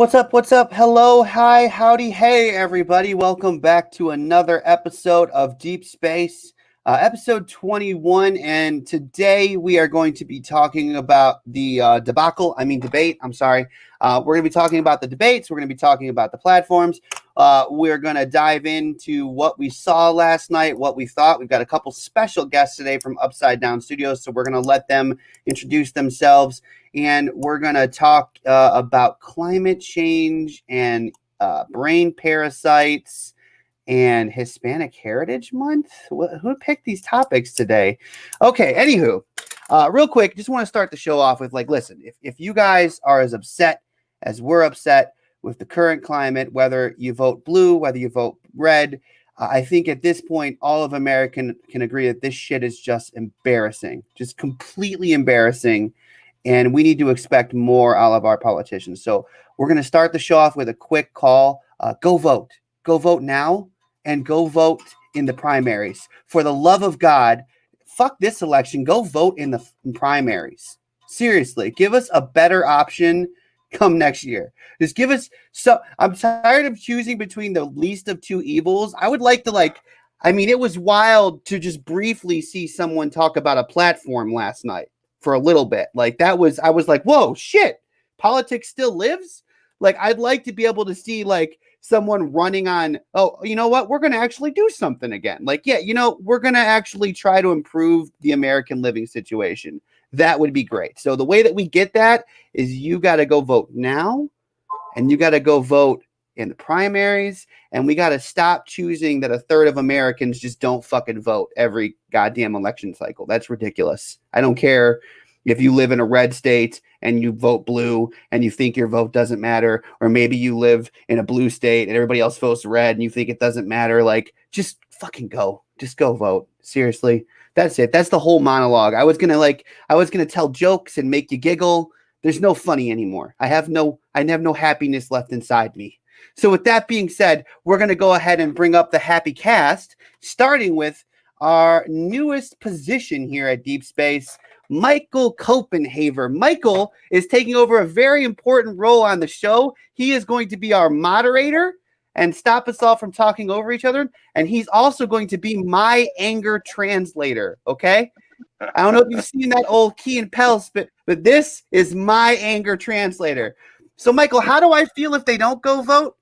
What's up? What's up? Hello, hi, howdy, hey, everybody. Welcome back to another episode of Deep Space, episode 21. And today we are going to be talking about the debate. I'm sorry. We're going to be talking about the debates. We're going to be talking about the platforms. We're going to dive into what we saw last night, what we thought. We've got a couple special guests today from Upside Down Studios, so we're going to let them introduce themselves. And we're going to talk about climate change and brain parasites and Hispanic Heritage Month. Who picked these topics today? Okay, anywho, real quick, just want to start the show off with listen, if you guys are as upset as we're upset with the current climate, whether you vote blue, whether you vote red, I think at this point, all of America can agree that this shit is just embarrassing, just completely embarrassing. And we need to expect more out of our politicians. So we're going to start the show off with a quick call. Go vote. Go vote now and go vote in the primaries. For the love of God, fuck this election. Go vote in the primaries. Seriously, give us a better option come next year. Just give us I'm tired of choosing between the least of two evils. I would like to it was wild to just briefly see someone talk about a platform last night. For a little bit. I was like, whoa, shit, politics still lives? I'd like to be able to see someone running on, oh, you know what? We're going to actually do something again. We're going to actually try to improve the American living situation. That would be great. So the way that we get that is you got to go vote now and you got to go vote in the primaries, and we got to stop choosing that a third of Americans just don't fucking vote every goddamn election cycle. That's ridiculous. I don't care if you live in a red state and you vote blue and you think your vote doesn't matter, or maybe you live in a blue state and everybody else votes red and you think it doesn't matter. Just fucking go. Just go vote. Seriously. That's it. That's the whole monologue. I was going to tell jokes and make you giggle. There's no funny anymore. I have no happiness left inside me. So with that being said, we're going to go ahead and bring up the happy cast, starting with our newest position here at Deep Space, Michael Copenhaver. Michael is taking over a very important role on the show. He is going to be our moderator and stop us all from talking over each other. And he's also going to be my anger translator, okay? I don't know if you've seen that old Key and Peele, but this is my anger translator. So, Michael, how do I feel if they don't go vote?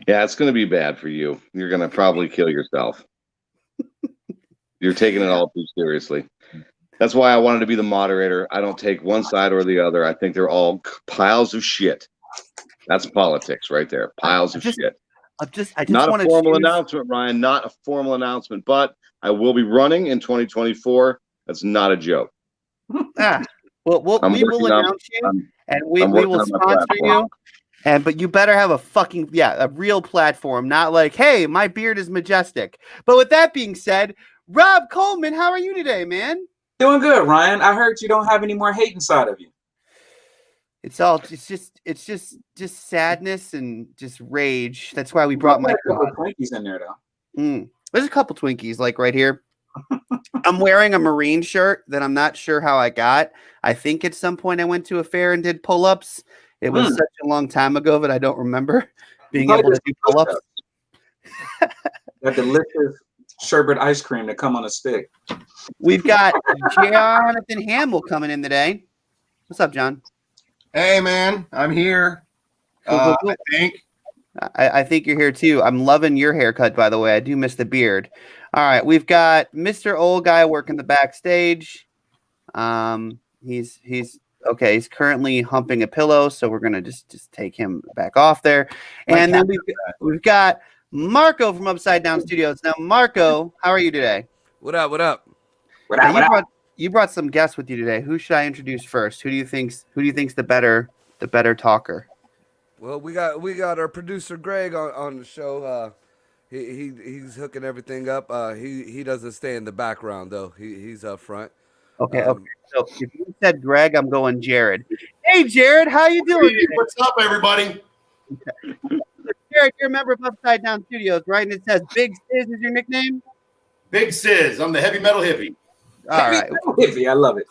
Yeah, it's going to be bad for you. You're going to probably kill yourself. You're taking it all too seriously. That's why I wanted to be the moderator. I don't take one side or the other. I think they're all piles of shit. That's politics right there. Piles of shit. I just not a formal announcement, Ryan. Not a formal announcement, but I will be running in 2024. That's not a joke. Well, we will announce you, and we will sponsor you. But you better have a real platform, not like, hey, my beard is majestic. But with that being said, Rob Coleman, how are you today, man? Doing good, Ryan. I heard you don't have any more hate inside of you. It's just sadness and just rage. That's why we brought my Twinkies in there, though. There's a couple Twinkies right here. I'm wearing a Marine shirt that I'm not sure how I got. I think at some point I went to a fair and did pull-ups. It was such a long time ago that I don't remember being able to do pull-ups. That delicious sherbet ice cream that come on a stick. We've got Jonathan Hamill coming in today. What's up, John? Hey, man, I'm here. I think you're here too. I'm loving your haircut, by the way. I do miss the beard. All right, we've got Mr. Old Guy working the backstage. He's okay. He's currently humping a pillow, so we're gonna just take him back off there. And then we've got Marco from Upside Down Studios. Now, Marco, how are you today? What up? What up? You brought some guests with you today. Who should I introduce first? Who do you think's the better talker? Well, we got our producer Greg on the show. He's hooking everything up. He doesn't stay in the background though. He's up front. Okay. So if you said Greg, I'm going Jared. Hey, Jared, how you doing? What's up, everybody? Jared, you're a member of Upside Down Studios, right? And it says Big Sizz is your nickname? Big Sizz. I'm the heavy metal hippie. All right. Hippie, I love it.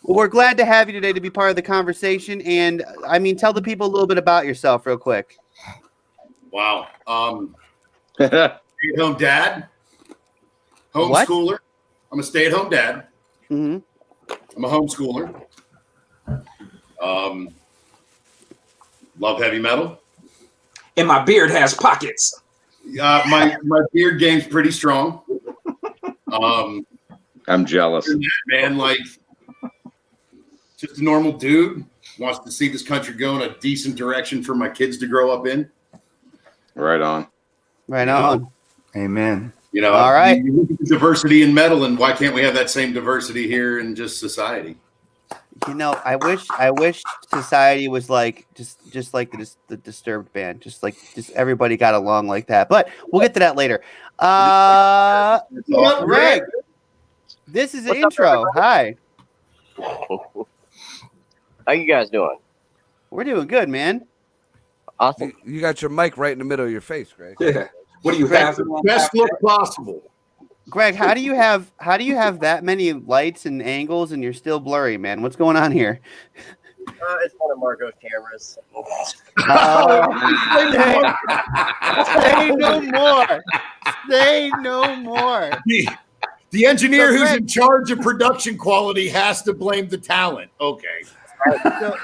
Well, we're glad to have you today to be part of the conversation. And I mean, tell the people a little bit about yourself real quick. Wow. Stay-at-home dad, homeschooler. I'm a stay-at-home dad. Mm-hmm. I'm a homeschooler. Love heavy metal. And my beard has pockets. My beard game's pretty strong. I'm jealous. Man, like just a normal dude wants to see this country go in a decent direction for my kids to grow up in. Right on. Right on. Amen. You know, All right. you look at the diversity in metal, and why can't we have that same diversity here in just society? You know, I wish society was like just like the Disturbed band, just everybody got along like that. But we'll get to that later. Greg, this is an intro. Hi, How you guys doing? we're doing good, man. Awesome. You got your mic right in the middle of your face, Greg. Yeah. What do you have? Best look possible. Greg, how do you have that many lights and angles and you're still blurry, man? What's going on here? It's one of Marco's cameras. Say no more. Say no more. The engineer So, who's Greg- in charge of production quality has to blame the talent. Okay. So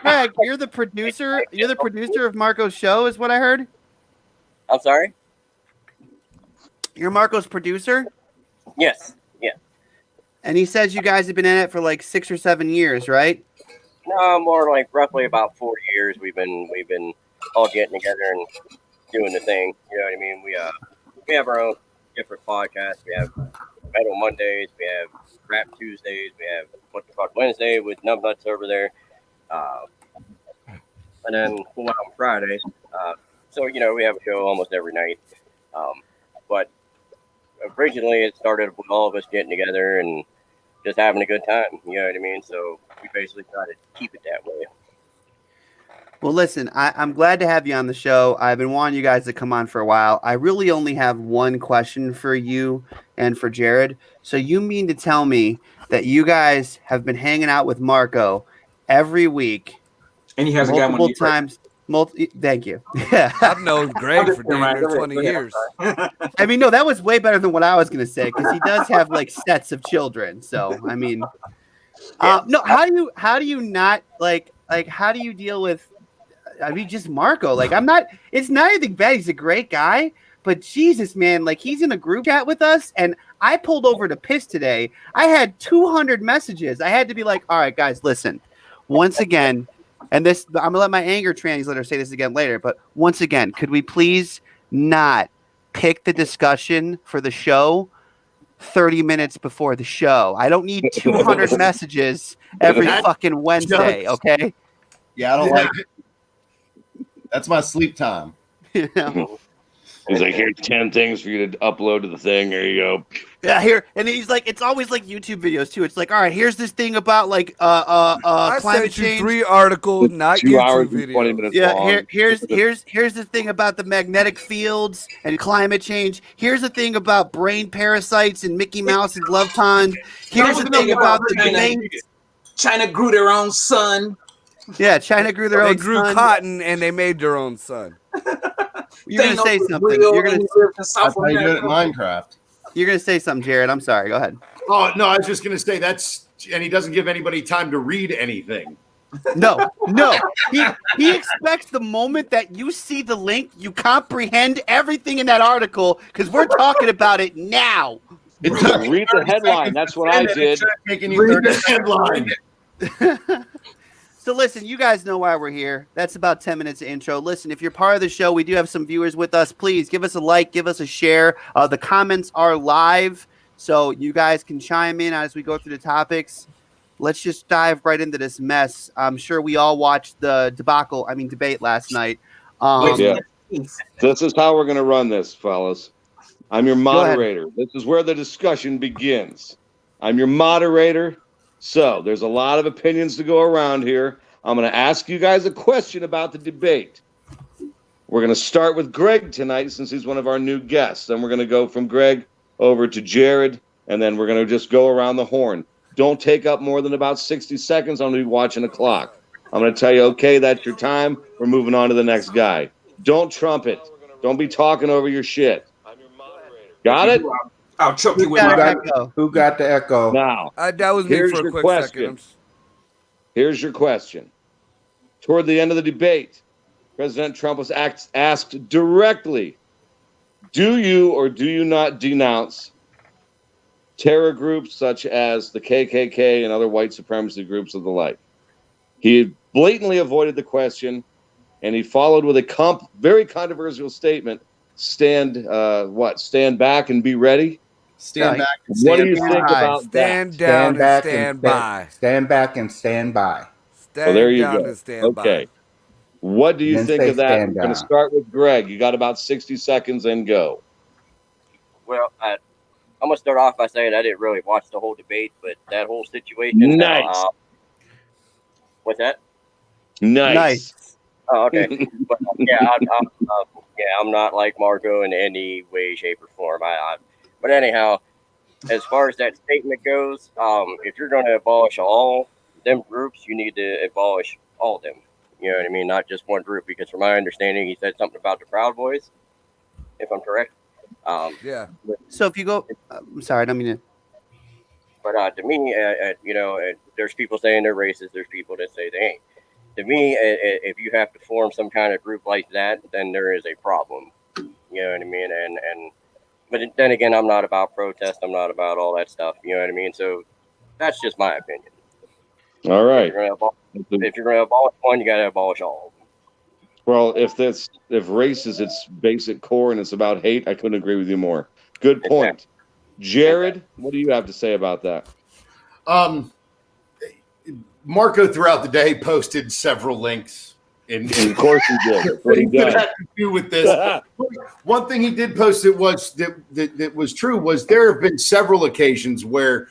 Greg, you're the producer. You're the producer of Marco's show, is what I heard. I'm sorry? You're Marco's producer, Yes. Yeah. and he says you guys have been in it for like 6 or 7 years, right? No, more like roughly about 4 years we've been all getting together and doing the thing. You know what I mean? We have our own different podcasts. We have Metal Mondays, we have Rap Tuesdays, we have What the Fuck Wednesday with Numbnuts over there. And then Full Out on Fridays. So, you know, we have a show almost every night. But originally it started with all of us getting together and just having a good time. You know what I mean? So we basically try to keep it that way. Well, listen, I'm glad to have you on the show. I've been wanting you guys to come on for a while. I really only have one question for you and for Jared. So you mean to tell me that you guys have been hanging out with Marco every week, And he hasn't got one multiple times? Thank you. Yeah. I've known Greg for damn near 20 years. I mean, no, that was way better than what I was going to say because he does have like sets of children. So, I mean, no, how do you not like how do you deal with? I mean, just Marco. Like, it's not anything bad. He's a great guy, but Jesus, man, like he's in a group chat with us, and I pulled over to piss today. I had 200 messages. I had to be like, all right, guys, listen. Once again, and this, I'm gonna let my anger translator say this again later, but once again, could we please not pick the discussion for the show 30 minutes before the show? I don't need 200 messages every fucking Wednesday, okay? Yeah, I don't like it. That's my sleep time. You know? He's like, here's 10 things for you to upload to the thing. There you go. Yeah, here, and he's like, it's always like YouTube videos too. It's like, all right, here's this thing about like I climate sent you change. 3 articles, not 2 YouTube hours and 20 videos. minutes Yeah, long. here's the thing about the magnetic fields and climate change. Here's the thing about brain parasites and Mickey Mouse and Love Pond. Here's the thing about the debate. China grew their own sun. Yeah, China grew their They own grew sun. cotton and they made their own sun. You're gonna say Thanos was something. real You're gonna and he lived in South That's how you do it at America. Minecraft. you're gonna say something, Jared. I'm sorry. Go ahead. Oh no, I was just gonna say and he doesn't give anybody time to read anything. No. He expects the moment that you see the link, you comprehend everything in that article because we're talking about it now. It took Read the headline. That's what I did. taking you Read 30 the headline. So listen, you guys know why we're here. That's about 10 minutes of intro. Listen, if you're part of the show, we do have some viewers with us. Please give us a like, give us a share. The comments are live, so you guys can chime in as we go through the topics. Let's just dive right into this mess. I'm sure we all watched the debate last night. Yeah. This is how we're going to run this, fellas. I'm your ahead. moderator. This is where the discussion begins. I'm your moderator. So there's a lot of opinions to go around here. I'm going to ask you guys a question about the debate. We're going to start with Greg tonight since he's one of our new guests. Then we're going to go from Greg over to Jared, and then we're going to just go around the horn. Don't take up more than about 60 seconds. I'm going to be watching the clock. I'm going to tell you, okay, that's your time. We're moving on to the next guy. Don't trumpet. Don't be talking over your shit. Got it? I'll choke you Who with got my an echo? Who got the echo? Now, That was me Here's for a your quick question. second. here's your question. Toward the end of the debate, President Trump was asked directly, do you or do you not denounce terror groups such as the KKK and other white supremacy groups of the like? He blatantly avoided the question, and he followed with a very controversial statement. Stand back and be ready? Stand back. And What do stand you by. think about Stand that? down and back stand by. Stand back and stand by. Stand there you down go. and stand Okay. by. What do you Then think say of that? stand We're going to down. start with Greg. You got about 60 seconds and go. Well, I'm gonna start off by saying I didn't really watch the whole debate, but that whole situation. Nice. What's that? Nice. Oh, okay. But I'm not like Marco in any way, shape, or form. But anyhow, as far as that statement goes, if you're going to abolish all them groups, you need to abolish all of them. You know what I mean? Not just one group, because from my understanding, he said something about the Proud Boys, if I'm correct. Yeah. So if you go, I'm sorry, I don't mean to. But to me, there's people saying they're racist. There's people that say they ain't. To me, if you have to form some kind of group like that, then there is a problem. You know what I mean? But then again, I'm not about protest. I'm not about all that stuff. You know what I mean? So that's just my opinion. All right. If you're going to abolish one, you got to abolish all of them. Well, if race is its basic core and it's about hate, I couldn't agree with you more. Good point. Jared, what do you have to say about that? Marco throughout the day posted several links. Of course he did. That's what he Things that does. had to do with this. One thing he did post that was true was there have been several occasions where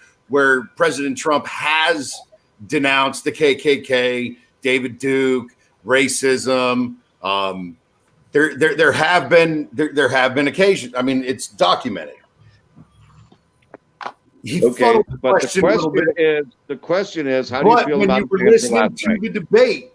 President Trump has denounced the KKK, David Duke, racism. There have been occasions. I mean, it's documented. Okay, but the question is, how do you feel when about you were the answer listening last to night? the debate?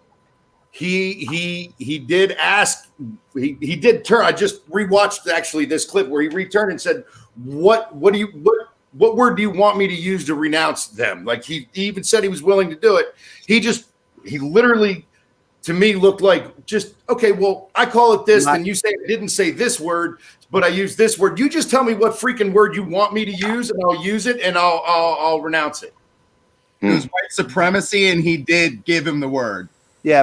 He did ask. He did turn. I just rewatched actually this clip where he returned and said, "What word do you want me to use to renounce them?" Like he even said he was willing to do it. He literally, to me, looked like just okay. Well, I call it this, and you say I didn't say this word, but I use this word. You just tell me what freaking word you want me to use, and I'll use it, and I'll renounce it. It was white supremacy, and he did give him the word. Yeah,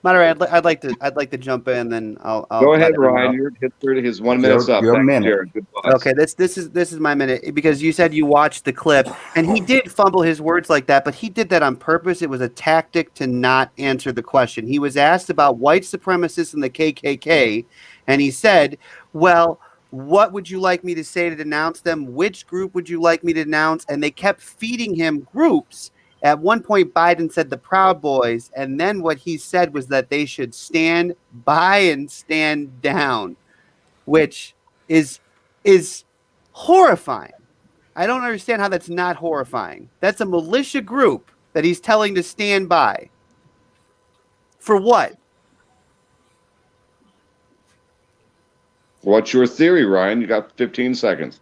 moderator, I'd like to jump in, then I'll Go ahead, let him Ryan. know. You're hit through his 1 minute's up. Your Thanks, minute. Jared. Good boss. Okay, this is my minute, because you said you watched the clip and he did fumble his words like that, but he did that on purpose. It was a tactic to not answer the question. He was asked about white supremacists and the KKK, and he said, "Well, what would you like me to say to denounce them? Which group would you like me to denounce?" And they kept feeding him groups. At one point, Biden said the Proud Boys, and then what he said was that they should stand by and stand down, which is horrifying. I don't understand how that's not horrifying. That's a militia group that he's telling to stand by. For what? What's your theory, Ryan? You got 15 seconds.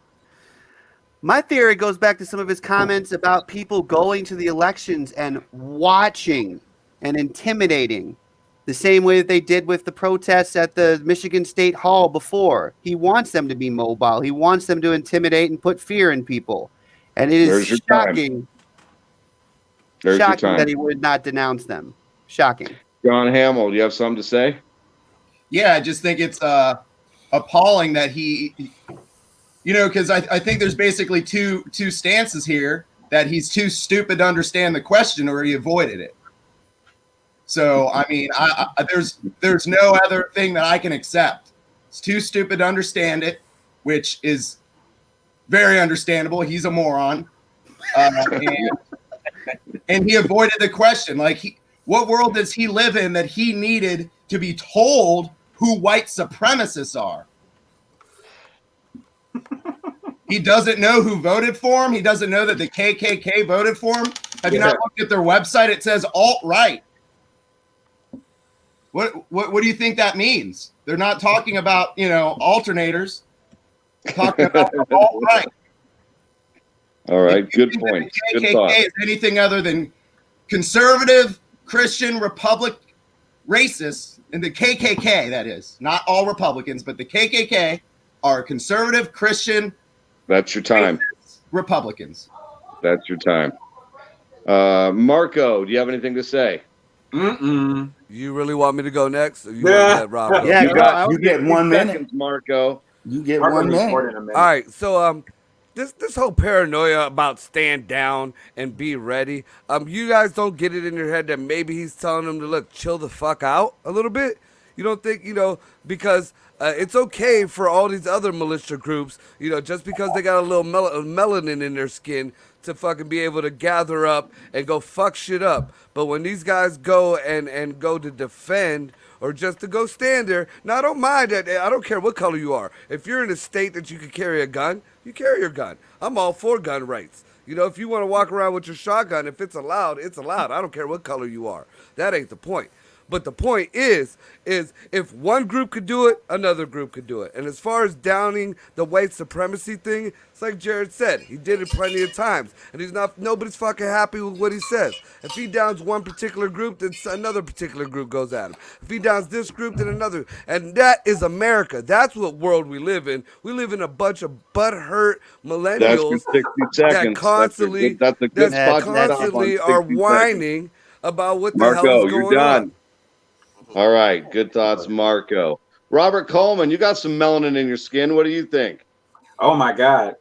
My theory goes back to some of his comments about people going to the elections and watching and intimidating the same way that they did with the protests at the Michigan State Hall before. He wants them to be mobile. He wants them to intimidate and put fear in people. And it is shocking that he would not denounce them. Shocking. John Hamill, do you have something to say? Yeah, I just think it's appalling that he, because I think there's basically two stances here, that he's too stupid to understand the question or he avoided it. So, I mean, there's no other thing that I can accept. It's too stupid to understand it, which is very understandable. He's a moron. And he avoided the question. Like, what world does he live in that he needed to be told who white supremacists are? He doesn't know who voted for him. He doesn't know that the KKK voted for him. Have you not looked at their website? It says alt-right. What do you think that means? They're not talking about, alternators. They're talking about the alt-right. All right, If you good think that point. The Good thought. KKK is anything other than conservative, Christian, Republic, racist, and the KKK, that is. Not all Republicans, but the KKK are conservative, Christian, That's your time. Republicans. That's your time. Marco, do you have anything to say? Mm-mm. You really want me to go next? Or you Yeah. want to let Rob go? Yeah, You got you get 60 1 minute. seconds, Marco. You get Marco 1 needs more minute. than a minute. All right, so this whole paranoia about stand down and be ready. You guys don't get it in your head that maybe he's telling them to look, chill the fuck out a little bit. You don't think, because it's okay for all these other militia groups, just because they got a little melanin in their skin to fucking be able to gather up and go fuck shit up. But when these guys go and go to defend or just to go stand there, now I don't mind that. I don't care what color you are. If you're in a state that you can carry a gun, you carry your gun. I'm all for gun rights. If you want to walk around with your shotgun, if it's allowed, it's allowed. I don't care what color you are. That ain't the point. But the point is if one group could do it, another group could do it. And as far as downing the white supremacy thing, it's like Jared said, he did it plenty of times, and nobody's fucking happy with what he says. If he downs one particular group, then another particular group goes at him. If he downs this group, then another. And that is America. That's what world we live in. We live in a bunch of butthurt That's your millennials 60 seconds. that constantly, That's a good that spot to stop on constantly 60 are seconds. whining about what the hell Marco, is you're going done. on. All right, good thoughts, Marco. Robert Coleman, you got some melanin in your skin. What do you think? Oh my God.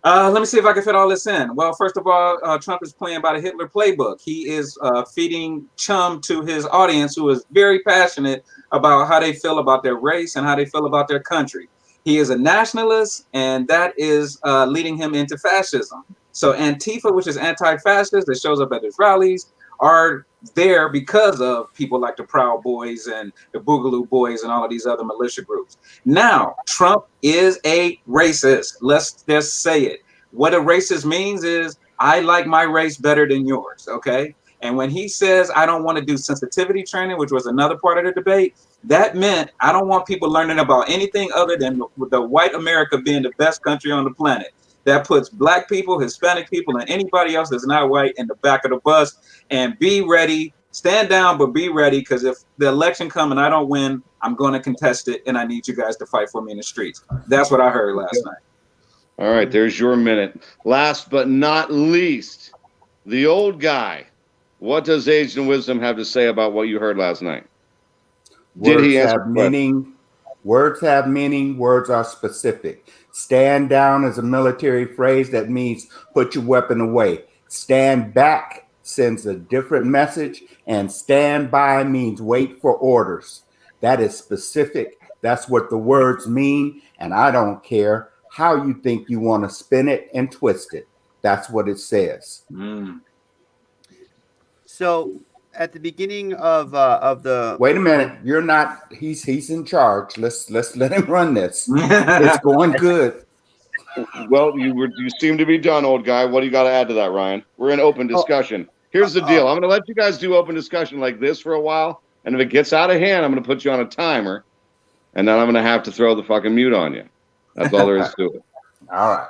Let me see if I can fit all this in. Well, first of all, Trump is playing by the Hitler playbook. He is feeding chum to his audience, who is very passionate about how they feel about their race and how they feel about their country. He is a nationalist, and that is leading him into fascism. So Antifa, which is anti-fascist, that shows up at his rallies, are there because of people like the Proud Boys and the Boogaloo Boys and all of these other militia groups. Now, Trump is a racist. Let's just say it. What a racist means is, I like my race better than yours, okay? And when he says, I don't want to do sensitivity training, which was another part of the debate, that meant I don't want people learning about anything other than the white America being the best country on the planet. That puts black people, Hispanic people, and anybody else that's not white in the back of the bus. And be ready, stand down, but be ready, because if the election comes and I don't win, I'm going to contest it, and I need you guys to fight for me in the streets. That's what I heard last night. All right, there's your minute. Last but not least, the old guy. What does Age and Wisdom have to say about what you heard last night? Did Words he answer have the question? meaning. Words have meaning. Words are specific. Stand down is a military phrase that means put your weapon away. Stand back sends a different message, and stand by means wait for orders. That is specific. That's what the words mean, and I don't care how you think you want to spin it and twist it. That's what it says. So at the beginning of the Wait a minute. You're not. He's in charge. Let's let him run this. It's going good. Well, you seem to be done, old guy. What do you got to add to that, Ryan? We're in open discussion. Here's the deal. I'm going to let you guys do open discussion like this for a while, and if it gets out of hand, I'm going to put you on a timer, and then I'm going to have to throw the fucking mute on you. That's all there is to it. All right.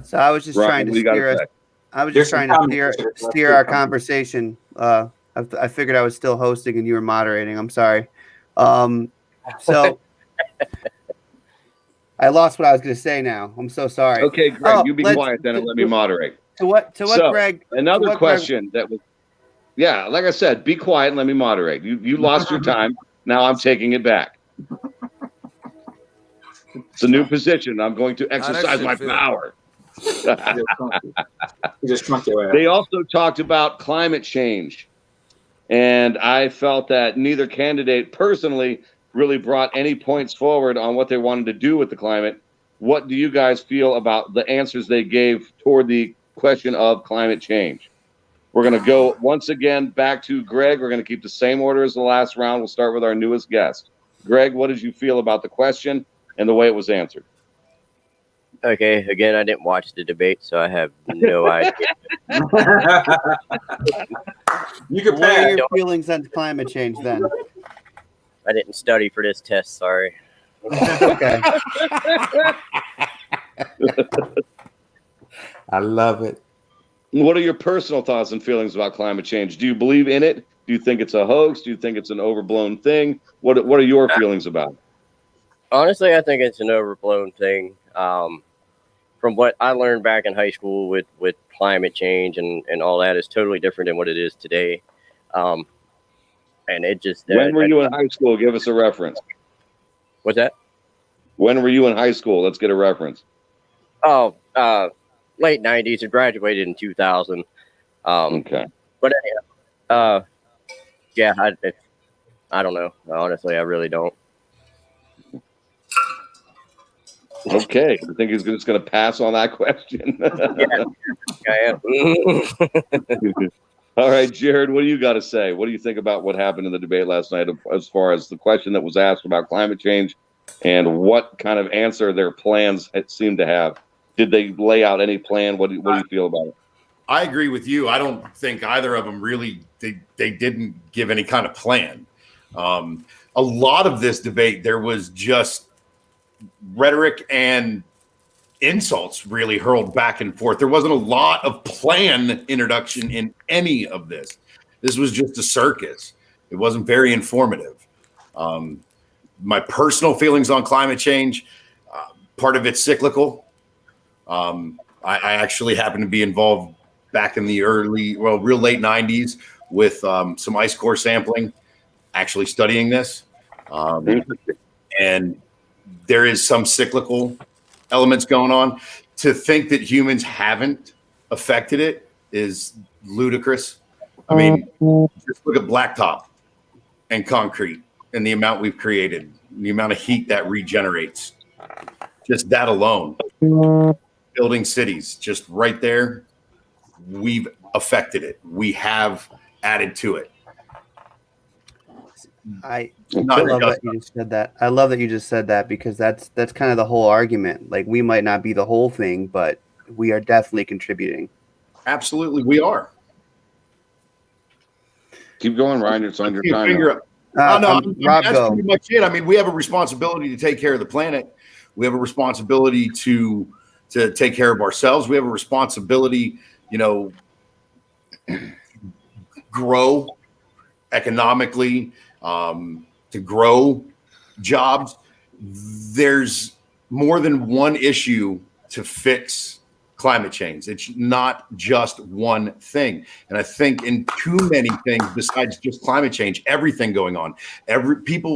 So I was just Ryan, trying to what do you gotta steer us. say? I was There's just trying some to comments. steer our conversation. I figured I was still hosting and you were moderating. I'm sorry. So I lost what I was going to say now. I'm so sorry. Okay, Greg, Oh, you be let's- quiet then and let me moderate. To what, So, Greg? Another to what question that was, yeah, like I said, be quiet and let me moderate. You lost your time. Now I'm taking it back. It's a new position. I'm going to exercise my power. You just trunked your ass. They also talked about climate change. And I felt that neither candidate personally really brought any points forward on what they wanted to do with the climate. What do you guys feel about the answers they gave toward the question of climate change? We're going to go once again back to Greg. We're going to keep the same order as the last round. We'll start with our newest guest. Greg, what did you feel about the question and the way it was answered? Okay, again, I didn't watch the debate, so I have no idea. You can What are pass. your feelings on climate change then? I didn't study for this test. Sorry. Okay. I love it. What are your personal thoughts and feelings about climate change? Do you believe in it? Do you think it's a hoax? Do you think it's an overblown thing? What are your feelings about it? Honestly, I think it's an overblown thing. From what I learned back in high school with climate change and all that is totally different than what it is today. And it just When were you in high school? Give us a reference. What's that? When were you in high school? Let's get a reference. Oh, late 90s. I graduated in 2000. Okay. But anyhow, yeah, I don't know. Honestly, I really don't. Okay. I think he's just going to pass on that question. I am. All right, Jared, what do you got to say? What do you think about what happened in the debate last night as far as the question that was asked about climate change and what kind of answer their plans seem to have? Did they lay out any plan? What do you feel about it? I agree with you. I don't think either of them really, they didn't give any kind of plan. A lot of this debate, there was just rhetoric and insults really hurled back and forth. There wasn't a lot of plan introduction in any of this. This was just a circus. It wasn't very informative. My personal feelings on climate change, part of it's cyclical. I actually happen to be involved back in the real late 90s with some ice core sampling, actually studying this. And there is some cyclical elements going on. To think that humans haven't affected it is ludicrous. I mean, just look at blacktop and concrete and the amount we've created, the amount of heat that regenerates. Just that alone. Building cities, just right there, we've affected it. We have added to it. I love that you just said that. I love that you just said that because that's kind of the whole argument. Like, we might not be the whole thing, but we are definitely contributing. Absolutely, we are. Keep going, Ryan. It's on your time. Rob, that's go. pretty much it. I mean, we have a responsibility to take care of the planet. We have a responsibility to take care of ourselves. We have a responsibility, grow economically, to grow jobs. There's more than one issue to fix climate change. It's not just one thing. And I think in too many things besides just climate change, everything going on,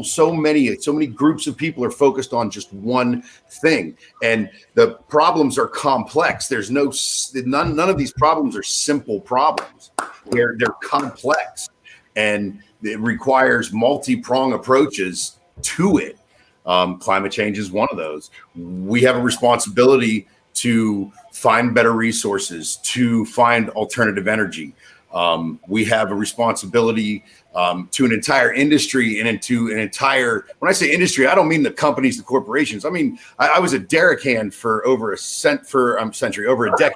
so many groups of people are focused on just one thing. And the problems are complex. There's none of these problems are simple problems. They're complex, and it requires multi-pronged approaches to it. Climate change is one of those. We have a responsibility to find better resources, to find alternative energy. We have a responsibility to an entire industry and to an entire, when I say industry, I don't mean the companies, the corporations. I mean, I was a derrick hand for over a decade.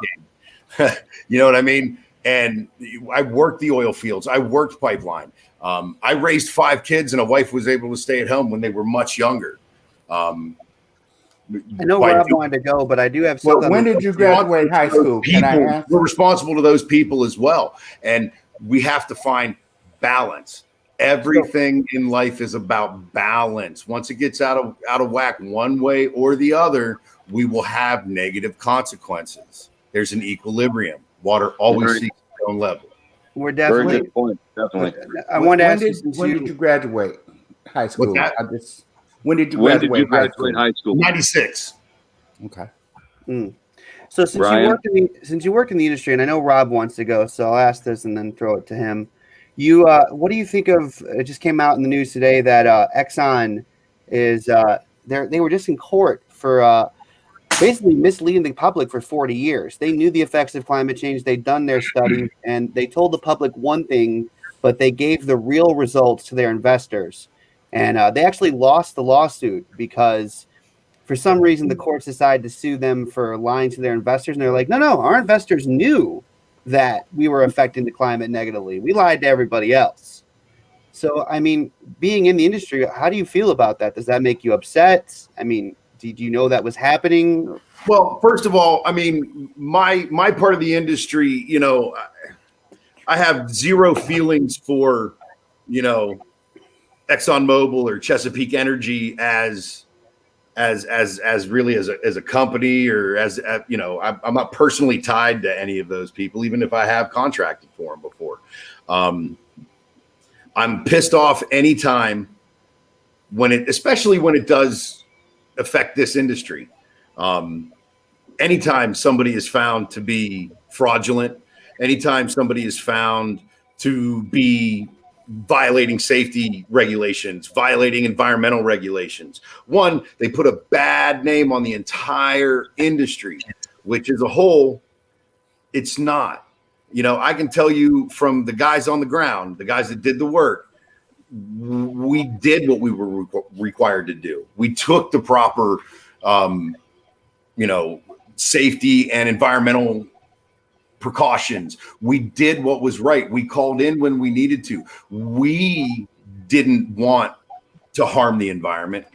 You know what I mean? And I worked the oil fields. I worked pipeline. I raised 5 kids, and a wife was able to stay at home when they were much younger. I know Rob wanted to go, but I do have something. Well, when did you graduate high school? Can I ask? We're responsible to those people as well. And we have to find balance. Everything in life is about balance. Once it gets out of whack one way or the other, we will have negative consequences. There's an equilibrium. Water always seeks its own level. We're definitely. Very good point. Definitely. I want to ask when did you graduate high school? When did you When graduate, did you graduate high school? 96. Okay. So since Ryan? you work in the industry, and I know Rob wants to go, so I'll ask this and then throw it to him. What do you think of? It just came out in the news today that Exxon is they were just in court for basically misleading the public for 40 years. They knew the effects of climate change. They'd done their studies, and they told the public one thing, but they gave the real results to their investors. And they actually lost the lawsuit because For some reason, the courts decided to sue them for lying to their investors, and they're like, no, our investors knew that we were affecting the climate negatively. We lied to everybody else. So, I mean, being in the industry, how do you feel about that? Does that make you upset? I mean, did you know that was happening? Well, first of all, I mean, my part of the industry, you know, I have zero feelings for, you know, ExxonMobil or Chesapeake Energy as really as a company, or as you know, I'm not personally tied to any of those people, even if I have contracted for them before. I'm pissed off anytime especially when it does affect this industry. Anytime somebody is found to be fraudulent, anytime somebody is found to be violating safety regulations, violating environmental regulations, one, they put a bad name on the entire industry, which as a whole, it's not. You know, I can tell you from the guys on the ground, the guys that did the work, we did what we were required to do. We took the proper, you know, safety and environmental precautions. We did what was right. We called in when we needed to. We didn't want to harm the environment.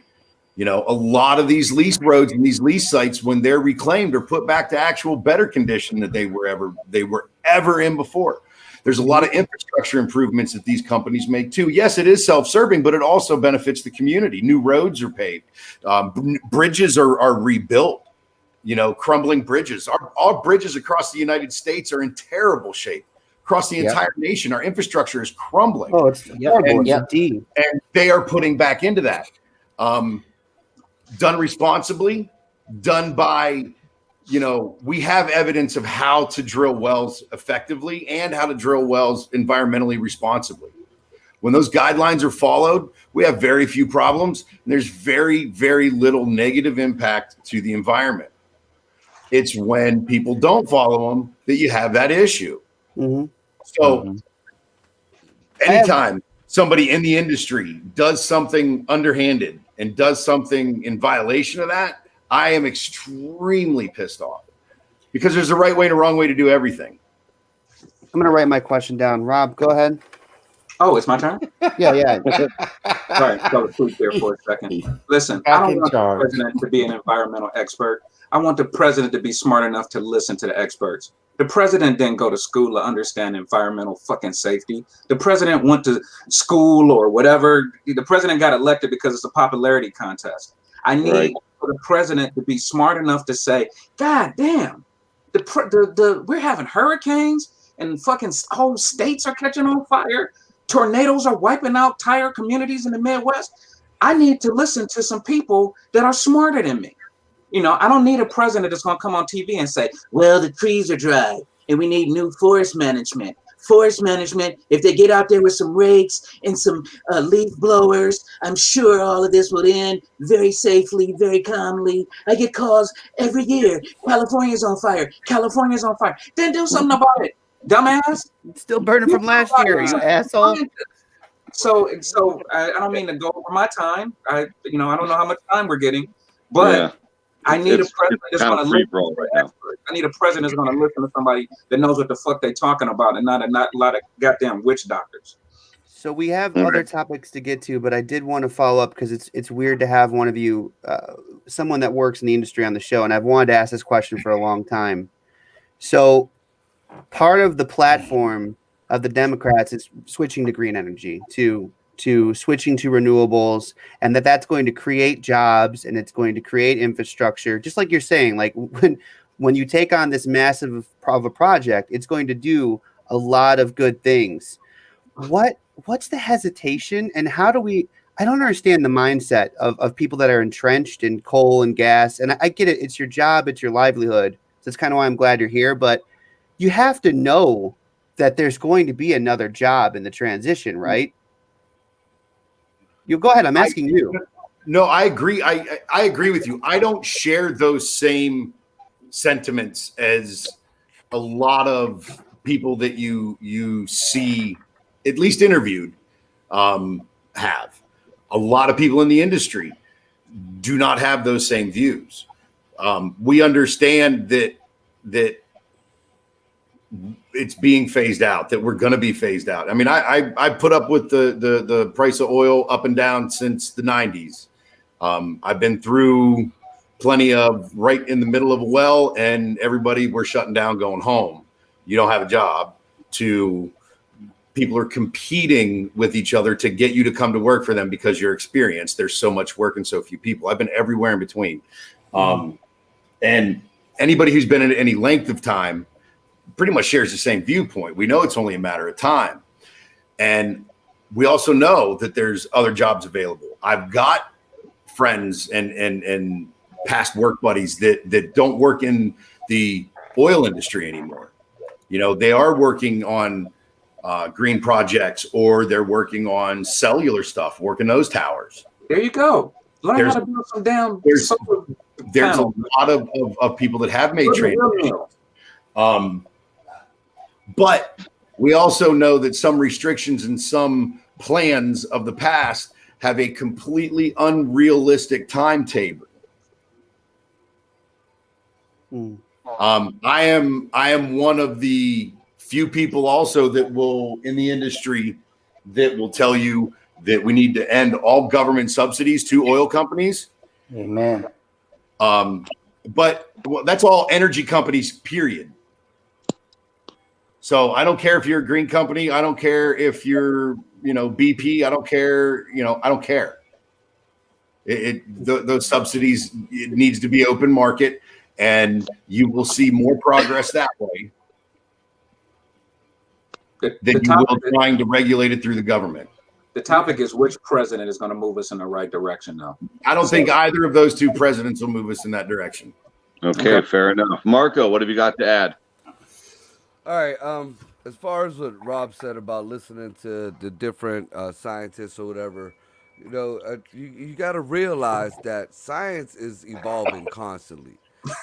You know, a lot of these lease roads and these lease sites, when they're reclaimed, are put back to actual better condition than they were ever in before. There's a lot of infrastructure improvements that these companies make too. Yes, it is self-serving, but it also benefits the community. New roads are paved. Bridges are rebuilt. You know, crumbling bridges. Our bridges across the United States are in terrible shape. Across the entire nation, our infrastructure is crumbling. Oh, it's horrible. And they are putting back into that. Done responsibly, done by, you know, we have evidence of how to drill wells effectively and how to drill wells environmentally responsibly. When those guidelines are followed, we have very few problems, and there's very, very little negative impact to the environment. It's when people don't follow them that you have that issue. Mm-hmm. So anytime somebody in the industry does something underhanded and does something in violation of that, I am extremely pissed off, because there's a right way and a wrong way to do everything. I'm going to write my question down. Rob, go ahead. Oh, it's my turn? Yeah. Sorry, I fell asleep there for a second. Listen, I don't want the president to be an environmental expert. I want the president to be smart enough to listen to the experts. The president didn't go to school to understand environmental fucking safety. The president went to school or whatever. The president got elected because it's a popularity contest. I need for the president to be smart enough to say, God damn, we're having hurricanes and fucking whole states are catching on fire. Tornadoes are wiping out entire communities in the Midwest. I need to listen to some people that are smarter than me. You know, I don't need a president that's going to come on TV and say, well, the trees are dry and we need new forest management. Forest management, if they get out there with some rakes and some leaf blowers, I'm sure all of this will end very safely, very calmly. I get calls every year. California's on fire. California's on fire. Then do something about it, dumbass. It's still burning from last year, you asshole. So I don't mean to go over my time. I don't know how much time we're getting, but I need a president that's going to listen to experts. I need a president that's going to listen to somebody that knows what the fuck they're talking about, and not a lot of goddamn witch doctors. So we have other topics to get to, but I did want to follow up because it's weird to have one of you, someone that works in the industry, on the show, and I've wanted to ask this question for a long time. So part of the platform of the Democrats is switching to green energy, to switching to renewables, and that's going to create jobs and it's going to create infrastructure. Just like you're saying, like when you take on this massive of a project, it's going to do a lot of good things. What's the hesitation, and how do we? I don't understand the mindset of people that are entrenched in coal and gas. And I get it; it's your job, it's your livelihood. So that's kind of why I'm glad you're here. But you have to know that there's going to be another job in the transition, right? You go ahead. I'm asking you. No, I agree. I agree with you. I don't share those same sentiments as a lot of people that you see, at least interviewed, have. A lot of people in the industry, do not have those same views. We understand that it's being phased out, that we're going to be phased out. I mean, I put up with the price of oil up and down since the 90s. I've been through plenty of right in the middle of a well, and everybody, we're shutting down, going home. You don't have a job, to people are competing with each other to get you to come to work for them because you're experienced. There's so much work and so few people. I've been everywhere in between. And anybody who's been in any length of time pretty much shares the same viewpoint. We know it's only a matter of time. And we also know that there's other jobs available. I've got friends and past work buddies that don't work in the oil industry anymore. You know, they are working on green projects, or they're working on cellular stuff, working those towers. There you go. Learn how to build some damn solar There's a panels. lot of people that have made transitions. But we also know that some restrictions and some plans of the past have a completely unrealistic timetable. I am one of the few people also that will, in the industry, that will tell you that we need to end all government subsidies to oil companies. Amen. But that's all energy companies, period. So I don't care if you're a green company. I don't care if you're, BP. I don't care. I don't care. Those subsidies, it needs to be open market, and you will see more progress that way than you will trying to regulate it through the government. The topic is which president is going to move us in the right direction now. I don't think either of those two presidents will move us in that direction. Okay, fair enough. Marco, what have you got to add? All right. As far as what Rob said about listening to the different scientists or whatever, you got to realize that science is evolving constantly,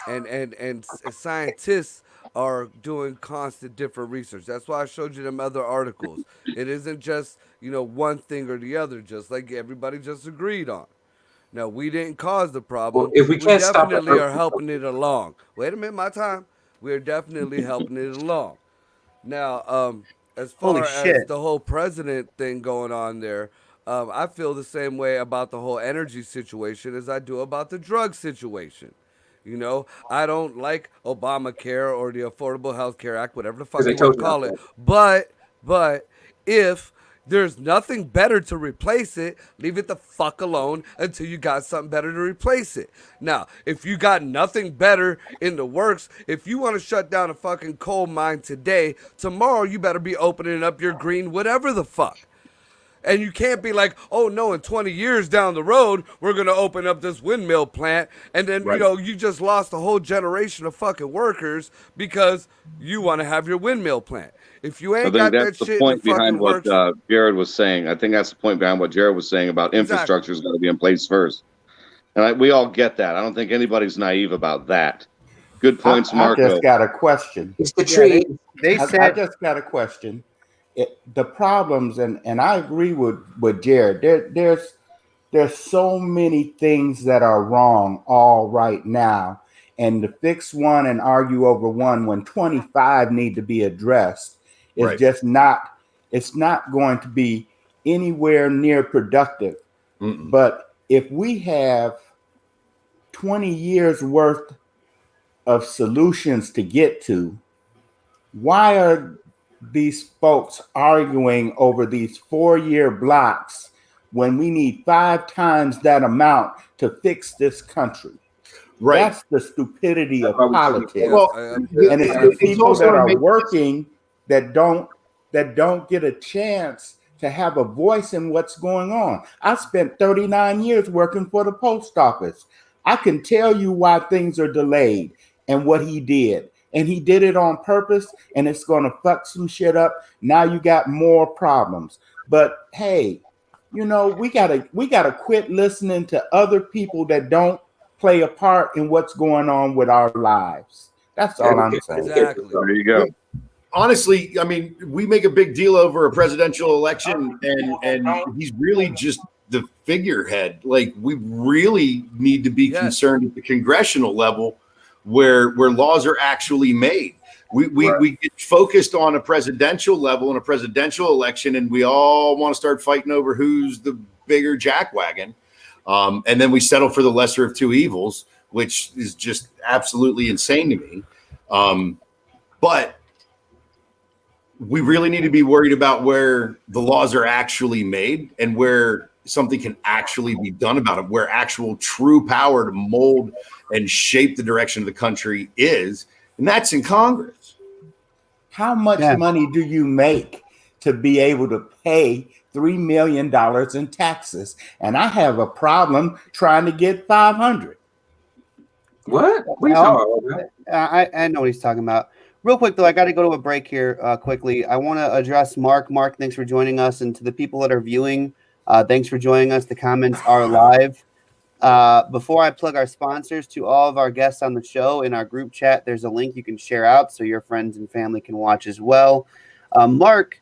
and scientists are doing constant different research. That's why I showed you them other articles. It isn't just one thing or the other, just like everybody just agreed on. Now, we didn't cause the problem. Well, if we can't stop it, definitely are helping it along. Wait a minute, my time. We're definitely helping it along. Now, as far as the whole president thing going on there, I feel the same way about the whole energy situation as I do about the drug situation. I don't like Obamacare or the Affordable Health Care Act, whatever the fuck you want to call it. But if there's nothing better to replace it, leave it the fuck alone until you got something better to replace it. Now, if you got nothing better in the works, if you want to shut down a fucking coal mine today, tomorrow you better be opening up your green whatever the fuck. And you can't be like, oh no, in 20 years down the road, we're going to open up this windmill plant. And then, you just lost a whole generation of fucking workers because you want to have your windmill plant. If you ain't got that shit, I think that's the point behind what Jared was saying. I think that's the point behind what Jared was saying about infrastructure is going to be in place first. And we all get that. I don't think anybody's naive about that. Good points, Marco. I just got a question. It's the tree. I just got a question. The problems, and I agree with Jared. There's so many things that are wrong all right now, and to fix one and argue over one when 25 need to be addressed is just not. It's not going to be anywhere near productive. But if we have 20 years worth of solutions to get to, why are these folks arguing over these 4-year blocks when we need 5 times that amount to fix this country? Right. That's the stupidity of politics. Well, and it's the people that are working that don't get a chance to have a voice in what's going on. I spent 39 years working for the post office. I can tell you why things are delayed and what he did. And he did it on purpose, and it's going to fuck some shit up. Now you got more problems. But hey, we gotta quit listening to other people that don't play a part in what's going on with our lives. That's all I'm saying. Exactly. There you go. honestly, I mean, we make a big deal over a presidential election, and he's really just the figurehead. Like, we really need to be concerned at the congressional level where laws are actually made. We get focused on a presidential level in a presidential election, and we all want to start fighting over who's the bigger jackwagon. And then we settle for the lesser of two evils, which is just absolutely insane to me. But we really need to be worried about where the laws are actually made and where something can actually be done about it, where actual true power to mold and shape the direction of the country is. And that's in Congress. How much money do you make to be able to pay $3 million in taxes? And I have a problem trying to get 500. What? What are you talking about? I know what he's talking about. Real quick, though, I got to go to a break here quickly. I want to address Mark. Mark, thanks for joining us. And to the people that are viewing, thanks for joining us. The comments are live. Before I plug our sponsors, to all of our guests on the show in our group chat, there's a link you can share out so your friends and family can watch as well. Mark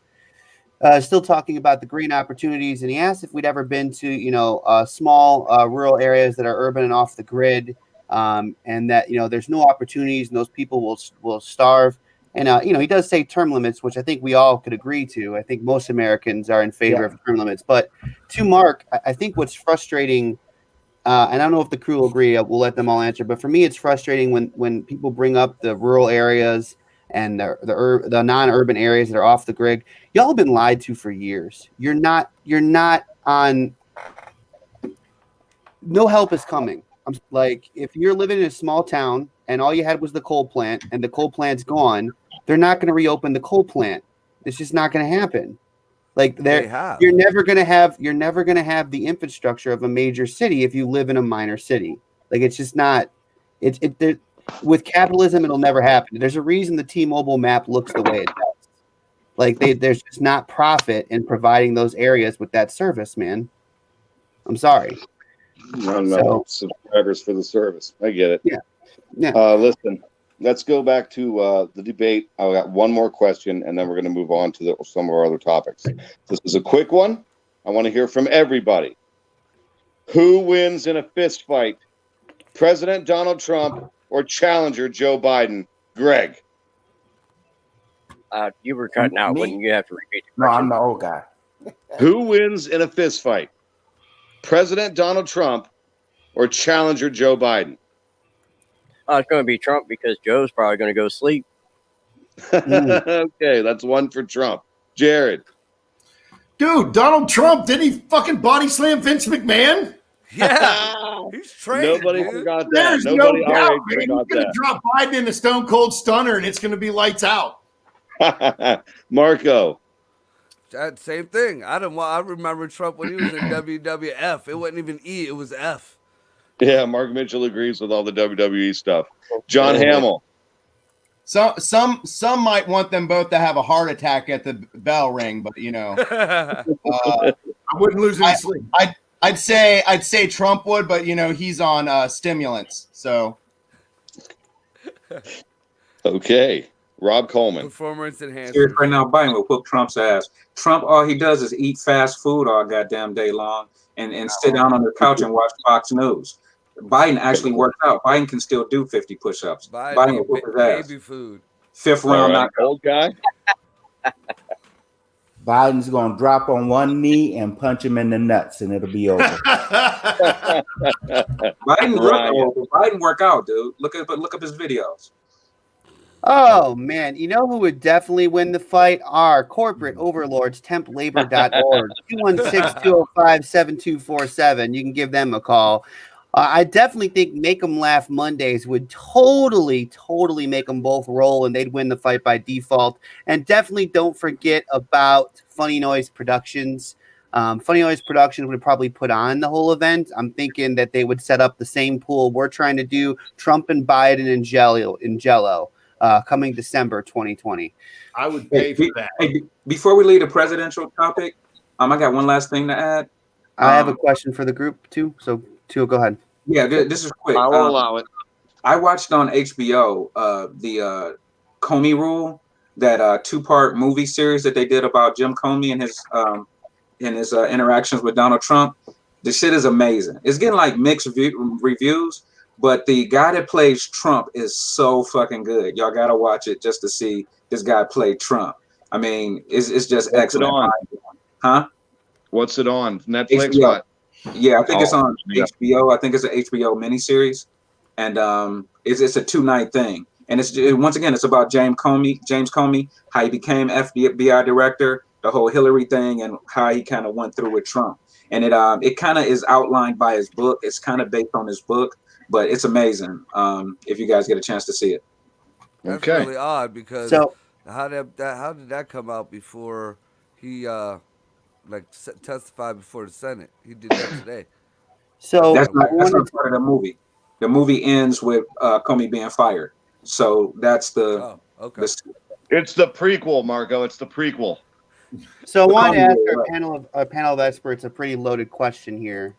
still talking about the green opportunities, and he asked if we'd ever been to, small rural areas that are urban and off the grid, and that, there's no opportunities and those people will starve. And, he does say term limits, which I think we all could agree to. I think most Americans are in favor of term limits. But to Mark, I think what's frustrating, and I don't know if the crew will agree, we'll let them all answer. But for me, it's frustrating when people bring up the rural areas and the non-urban areas that are off the grid. Y'all have been lied to for years. You're not on. No help is coming. I'm like, if you're living in a small town and all you had was the coal plant and the coal plant's gone, they're not going to reopen the coal plant. It's just not going to happen. Like, you're never going to have the infrastructure of a major city if you live in a minor city. Like, it's just not. With capitalism, it'll never happen. There's a reason the T-Mobile map looks the way it does. Like, there's just not profit in providing those areas with that service, man. I'm sorry. No, subscribers for the service. I get it. Yeah. Listen, let's go back to the debate. I got one more question, and then we're going to move on to some of our other topics. This is a quick one. I want to hear from everybody. Who wins in a fist fight? President Donald Trump or challenger Joe Biden? Greg. You were cutting out. Wouldn't you have to repeat the No, question? I'm the old guy. Who wins in a fist fight? President Donald Trump or challenger Joe Biden? It's going to be Trump because Joe's probably going to go sleep. Okay, that's one for Trump. Jared. Dude, Donald Trump, didn't he fucking body slam Vince McMahon? Yeah, he's trained. Nobody dude. forgot that. There's Nobody no doubt, already man. He's forgot going to drop Biden in a stone cold stunner, and it's going to be lights out. that. Marco. That same thing. I remember Trump when he was in WWF. It wasn't even E, it was F. Yeah, Mark Mitchell agrees with all the WWE stuff. John Hamill. Some might want them both to have a heart attack at the bell ring, but I wouldn't lose any sleep. I'd say Trump would, but he's on stimulants. So Okay. Rob Coleman. Performance Here enhancement. right now, Biden will whoop Trump's ass. Trump, all he does is eat fast food all goddamn day long and sit down on the couch and watch Fox News. Biden actually works out. Biden can still do 50 push-ups. Biden will whoop his ass. Baby food. Fifth round All right, knockout. old guy. Biden's going to drop on one knee and punch him in the nuts, and it'll be over. Biden work out, dude. Look up his videos. Oh, man. You know who would definitely win the fight? Our corporate overlords, templabor.org, 216-205-7247. You can give them a call. I definitely think Make 'em Laugh Mondays would totally make them both roll, and they'd win the fight by default. And definitely don't forget about Funny Noise Productions. Funny Noise Productions would probably put on the whole event. I'm thinking that they would set up the same pool we're trying to do, Trump and Biden in Jello. Coming December 2020. I would pay for that. Hey, before we leave the presidential topic, I got one last thing to add. I have a question for the group too. So, Tua, go ahead. Yeah, this is quick. I will allow it. I watched on HBO the Comey Rule. that 2-part movie series that they did about Jim Comey and his interactions with Donald Trump. The shit is amazing. It's getting like mixed reviews, but the guy that plays Trump is so fucking good. Y'all gotta watch it just to see this guy play Trump. I mean, it's just What's it excellent. on? Huh? What's it on? Netflix? HBO. What? Yeah, I think it's on yeah. HBO. I think it's an HBO miniseries, and it's a 2-night thing. And once again, it's about James Comey, how he became FBI director, the whole Hillary thing, and how he kind of went through with Trump. And it kind of is outlined by his book. It's kind of based on his book, but it's amazing. If you guys get a chance to see it. That's Okay. really odd because So how did that come out before he testified before the Senate? He did that today. so That's not I wanted part of the movie. The movie ends with Comey being fired. So that's the. Oh, okay. It's the prequel, Marco. It's the prequel. So I The wanted to ask comedy, our panel of experts a pretty loaded question here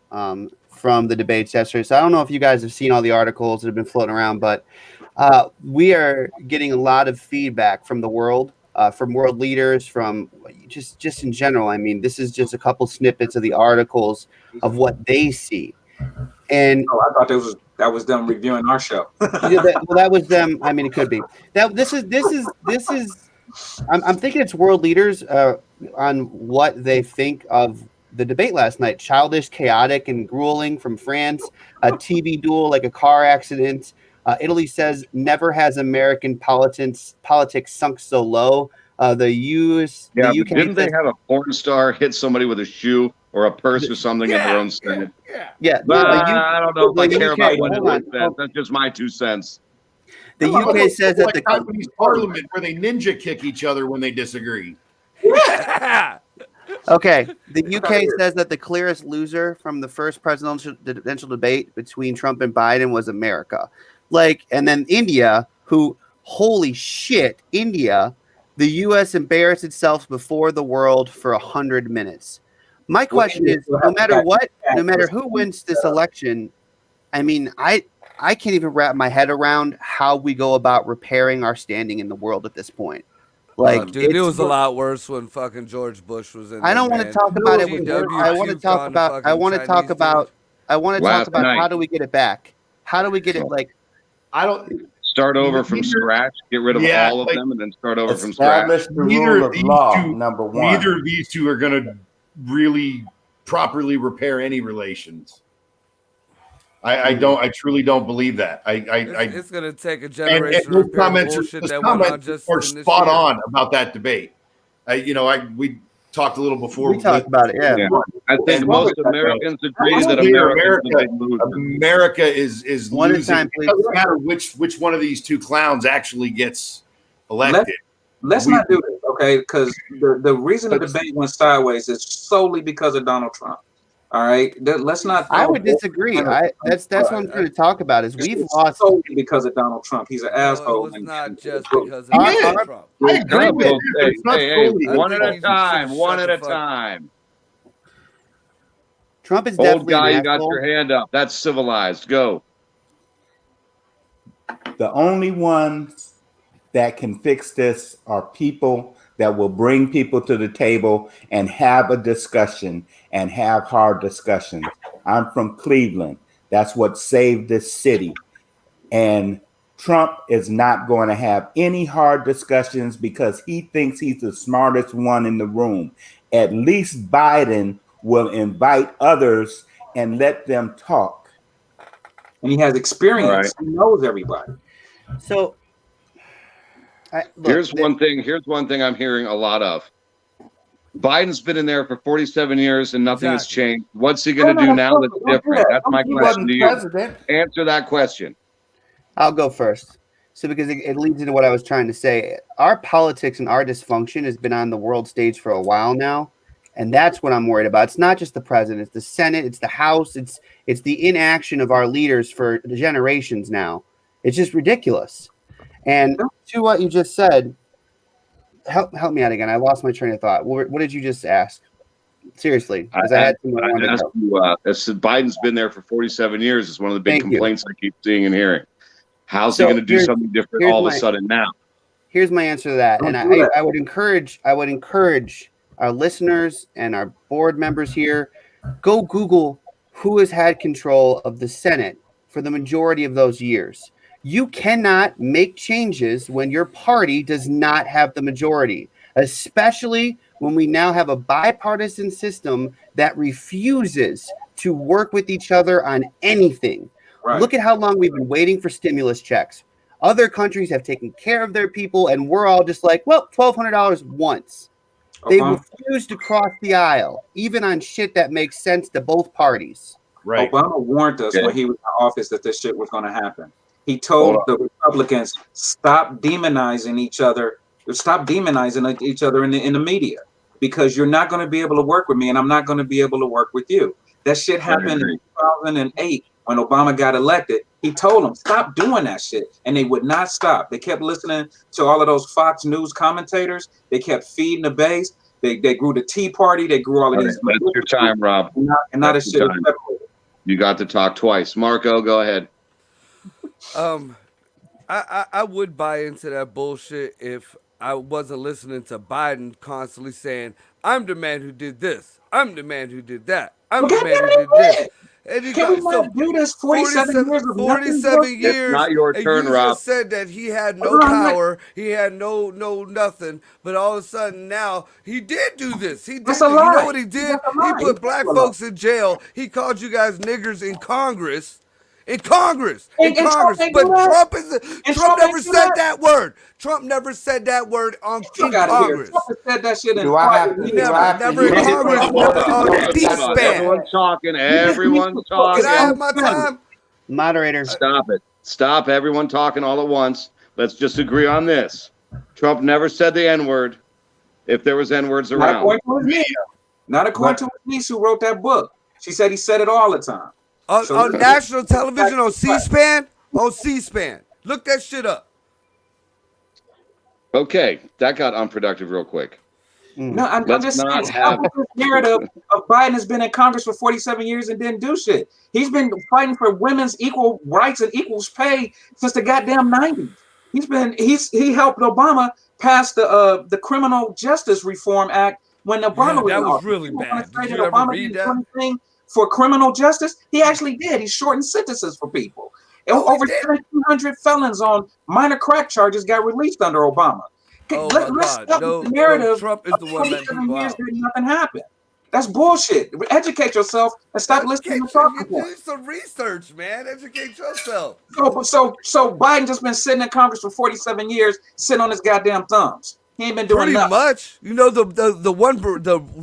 from the debates yesterday. So I don't know if you guys have seen all the articles that have been floating around, but we are getting a lot of feedback from the world, from world leaders, from just in general. I mean, this is just a couple snippets of the articles of what they see. And Oh, I thought that was them reviewing our show. that was them. I mean, it could be that. This is. I'm thinking it's world leaders on what they think of the debate last night. Childish, chaotic, and grueling from France. A TV duel like a car accident. Italy says never has American politics sunk so low. The Yeah, UK but didn't they says, have a porn star hit somebody with a shoe or a purse or something in their own Senate? yeah. I don't know if I the care UK about what it hold on. says. That's just my 2 cents. The UK says that like the Japanese parliament where they ninja kick each other when they disagree. Okay, the UK says that the clearest loser from the first presidential debate between Trump and Biden was America. And then India, who, holy shit, India, the US embarrassed itself before the world for 100 minutes. My question is, no matter who wins this election, I mean, I can't even wrap my head around how we go about repairing our standing in the world at this point. Dude, it was a lot worse when fucking George Bush was in. I don't want to talk about it. I want to talk about. I want to talk about. How do we get it back? How do we get it? I don't Start over from scratch, get rid of all of them, and then start over from Establish scratch. the rule of law, number one. Neither of these two are going to really properly repair any relations. I truly don't believe that. It's gonna take a and generation those to repair comments bullshit those that went on comments just are in this spot year. on about that debate. We talked a little before. We talked about it. Yeah. I think most Americans agree that America is One at a losing. time, It please. doesn't matter which one of these two clowns actually gets elected. Let's not do this, okay? Because the reason the debate went sideways is solely because of Donald Trump. All right, let's not. I would disagree. That's what I'm trying to talk about. Is we've lost solely because of Donald Trump. He's an asshole. It was not just because of Trump. I agree with you. It's not solely- one at a Shut time. the One at a fuck up. time. Trump is Old definitely guy, an you got asshole. your hand up. That's civilized. Go. The only ones that can fix this are people that will bring people to the table and have a discussion and have hard discussions. I'm from Cleveland. That's what saved this city. And Trump is not going to have any hard discussions because he thinks he's the smartest one in the room. At least Biden will invite others and let them talk. And he has experience. Right. He knows everybody. So Here's one thing I'm hearing a lot of. Biden's been in there for 47 years and nothing has changed. What's he going to do now that's different? That's my He question wasn't to you. president. Answer that question. I'll go first. So because it leads into what I was trying to say. Our politics and our dysfunction has been on the world stage for a while now. And that's what I'm worried about. It's not just the president, it's the Senate, it's the House, it's the inaction of our leaders for generations now. It's just ridiculous. And to what you just said, help me out again. I lost my train of thought. What did you just ask? Seriously, because I had somewhere I wanted to asked go. you, I said Biden's been there for 47 years. It's one of the big Thank you. complaints I keep seeing and hearing. How's he So going to do something different here's all of a my- sudden now? here's my answer to that. Don't And do that. I would encourage our listeners and our board members here, go Google who has had control of the Senate for the majority of those years. You cannot make changes when your party does not have the majority, especially when we now have a bipartisan system that refuses to work with each other on anything. Right. Look at how long we've been waiting for stimulus checks. Other countries have taken care of their people, and we're all just like, well, $1,200 once. They refuse to cross the aisle, even on shit that makes sense to both parties. Right. Obama warned us when he was in office that this shit was going to happen. He told the Republicans, stop demonizing each other in the media, because you're not going to be able to work with me, and I'm not going to be able to work with you. That shit happened in 2008 when Obama got elected. He told them, stop doing that shit. And they would not stop. They kept listening to all of those Fox News commentators. They kept feeding the base. They grew the Tea Party. They grew all of these. That's your time, Rob. And now this shit is separated. You got to talk twice. Marco, go ahead. I would buy into that bullshit if I wasn't listening to Biden constantly saying, I'm the man who did this. I'm the man who did that. I'm the man who did this. And he Can we not do this 47 years of 47 years. It's not your turn, and you Rob. just said that he had no power, he had no nothing, but all of a sudden now he did do this. He did. That's a You lie. know what he did? That's a lie. He put black folks in jail. He called you guys niggers in Congress. In Congress, And Trump ain't but do that. Trump And Trump Trump never ain't do said that. that word. Trump never said that word in Fuck out of here. Congress. Trump has said that shit in Do I have to- private do I have to- Never in Hold on, Congress, hold on, never hold on C-SPAN. Everyone's talking. Everyone's talking. Can I have my time? Moderator. Stop it. Stop everyone talking all at once. Let's just agree on this. Trump never said the N-word if there was N-words Not around. according to his niece. Not according to his niece who wrote that book. She said he said it all the time. On national television, on C-SPAN? On C-SPAN. Look that shit up. Okay, that got unproductive real quick. No, I'm Let's just not saying, have- this narrative of Biden has been in Congress for 47 years and didn't do shit. He's been fighting for women's equal rights and equal pay since the goddamn 90s. He helped Obama pass the Criminal Justice Reform Act when Obama was that in was office. really You wanna bad. say Did that you ever Obama read didn't that? do anything for criminal justice? He actually did. He shortened sentences for people. Oh, he Over did? 1,700 felons on minor crack charges got released under Obama. Oh Let's my stop God. No, the narrative. Trump is the of one letting 47 people years out. did nothing happen. That's bullshit. Educate yourself and stop listening to talking Do points. some research, man. Educate yourself. So Biden just been sitting in Congress for 47 years, sitting on his goddamn thumbs. He ain't been doing Pretty nothing. much. You know the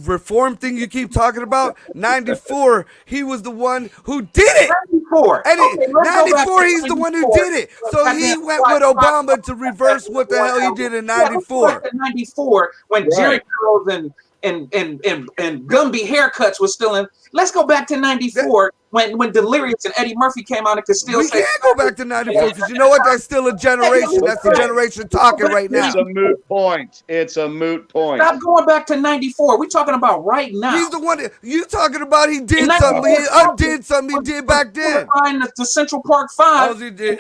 reform thing you keep talking about? 94, he was the one who did it. 94. And Okay, let's go back 94, to he's the one who 94. did it. So he Goddamn went with five- Obama to reverse what the hell he did in Yeah, let's go 94. back to 94 when Jerry curls and Gumby haircuts was still in. Let's go back to 94 when Delirious and Eddie Murphy came out and could still We say. can't go back to 94 because you know what? That's still a generation. That's the generation talking right now. It's a moot point. It's a moot point. Stop going back to 94. We're talking about right now. He's the one that you talking about. He did In something. He 94, undid something he did back then. The Central Park 5.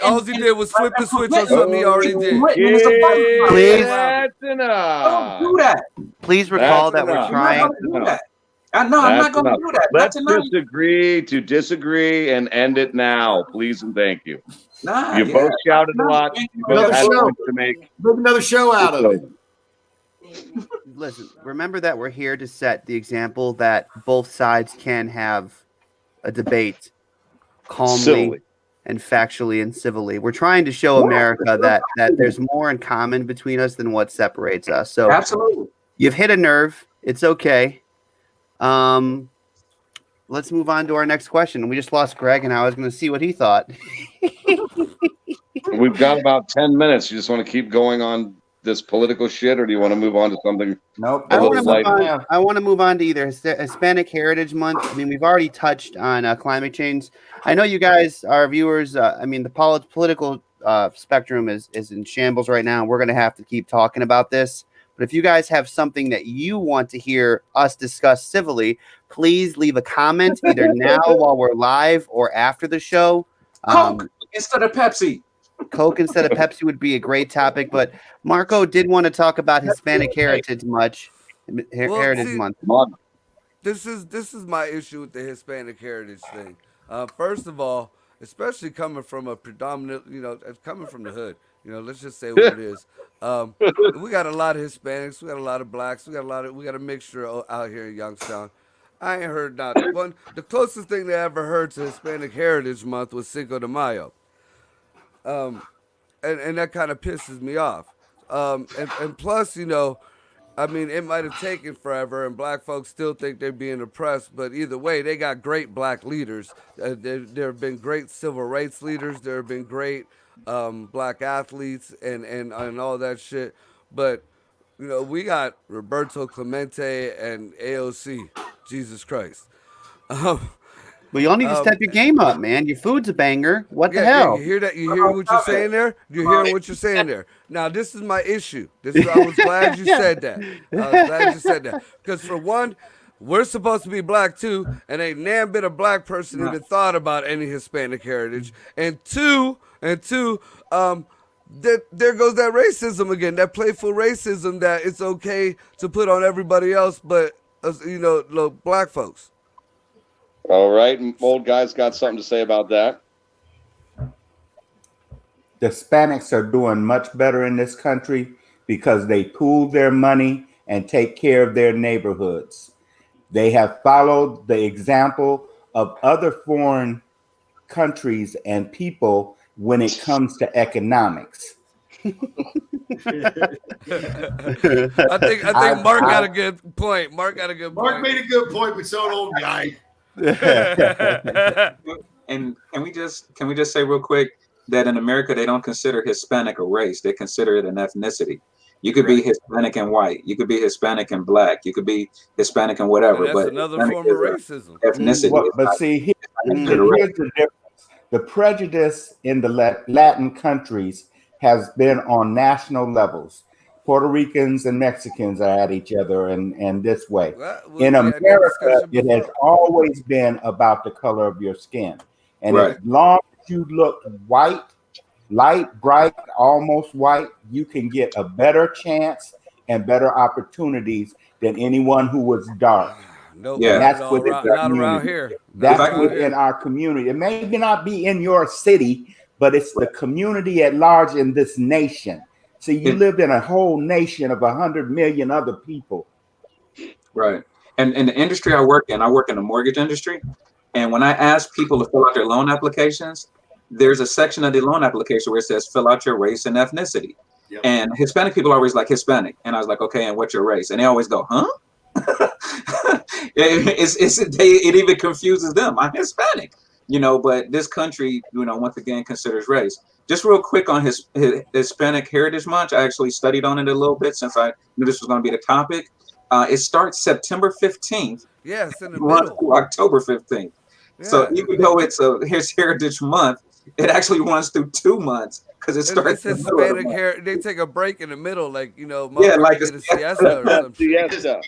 All he did was flip the switch on something he already did. Please. That's enough. Don't do that. Please recall That's that we're enough. I'm not trying. gonna do that. I'm not going to enough. do that. Let's Not tonight. disagree to disagree and end it now, please and thank you. Nah, You yeah. both shouted a lot. You both had Another points to make. Make another show out of it. Listen, remember that we're here to set the example that both sides can have a debate calmly Civilly. and factually and civilly. We're trying to show America that there's more in common between us than what separates us. So Absolutely. you've hit a nerve. It's okay. Let's move on to our next question. We just lost Greg, and I was going to see what he thought. We've got about 10 minutes. You just want to keep going on this political shit, or do you want to move on to something? Nope. I A want little light. to move on to either Hispanic Heritage Month. I mean, we've already touched on climate change. I know you guys, our viewers. I mean, the political spectrum is in shambles right now. We're going to have to keep talking about this. But if you guys have something that you want to hear us discuss civilly, please leave a comment either now while we're live or after the show. Coke instead of Pepsi. Coke instead of Pepsi would be a great topic, but Marco did want to talk about Hispanic Heritage Month. Heritage see, Month. this is my issue with the Hispanic heritage thing. First of all, especially coming from a predominant, coming from the hood, let's just say what it is. We got a lot of Hispanics, we got a lot of blacks, we got a mixture out here in Youngstown. I ain't heard not one. The closest thing they ever heard to Hispanic Heritage Month was Cinco de Mayo, and that kind of pisses me off. And plus, I mean, it might have taken forever, and black folks still think they're being oppressed. But either way, they got great black leaders. There have been great civil rights leaders. There have been great black athletes and all that shit. But we got Roberto Clemente and AOC. Jesus Christ. Well, y'all need to step your game up, man. Your food's a banger. What the Yeah, hell? you hear that? You hear what you're saying there? You hear what you're saying there? Now, this is my issue. I was glad you said that. I was glad you said that. Because for one, we're supposed to be black too, and ain't damn bit a black person even thought about any Hispanic heritage. And two, there goes that racism again, that playful racism that it's okay to put on everybody else, but black folks. All right, old guy's got something to say about that. The Hispanics are doing much better in this country because they pool their money and take care of their neighborhoods. They have followed the example of other foreign countries and people when it comes to economics. I think Mark got a good point. Mark got a good point. Mark made a good point, but so an old guy. And can we just say real quick that in America they don't consider Hispanic a race; they consider it an ethnicity. You could be Hispanic and white, you could be Hispanic and black, you could be Hispanic and whatever. And that's another form of racism. Ethnicity. But see, here's the difference: the prejudice in the Latin countries has been on national levels. Puerto Ricans and Mexicans are at each other and this way. In America, it has always been about the color of your skin. And as long as you look white, light, bright, almost white, you can get a better chance and better opportunities than anyone who was dark. Nope, and that's within not around here. That's within our community. It may not be in your city, but it's the community at large in this nation. See, you live in a whole nation of 100 million other people. Right. And in the industry I work in the mortgage industry. And when I ask people to fill out their loan applications, there's a section of the loan application where it says fill out your race and ethnicity. Yep. And Hispanic people are always like Hispanic. And I was like, okay, and what's your race? And they always go, huh? It even confuses them. I'm Hispanic, but this country, once again, considers race. Just real quick on his Hispanic Heritage Month, I actually studied on it a little bit since I knew this was going to be the topic. It starts September 15th. Yeah, it's in the runs middle. through October 15th. Yeah. So even though it's his Heritage Month, it actually runs through 2 months because it starts. It's Hispanic They take a break in the middle, like like a siesta or something. Siesta.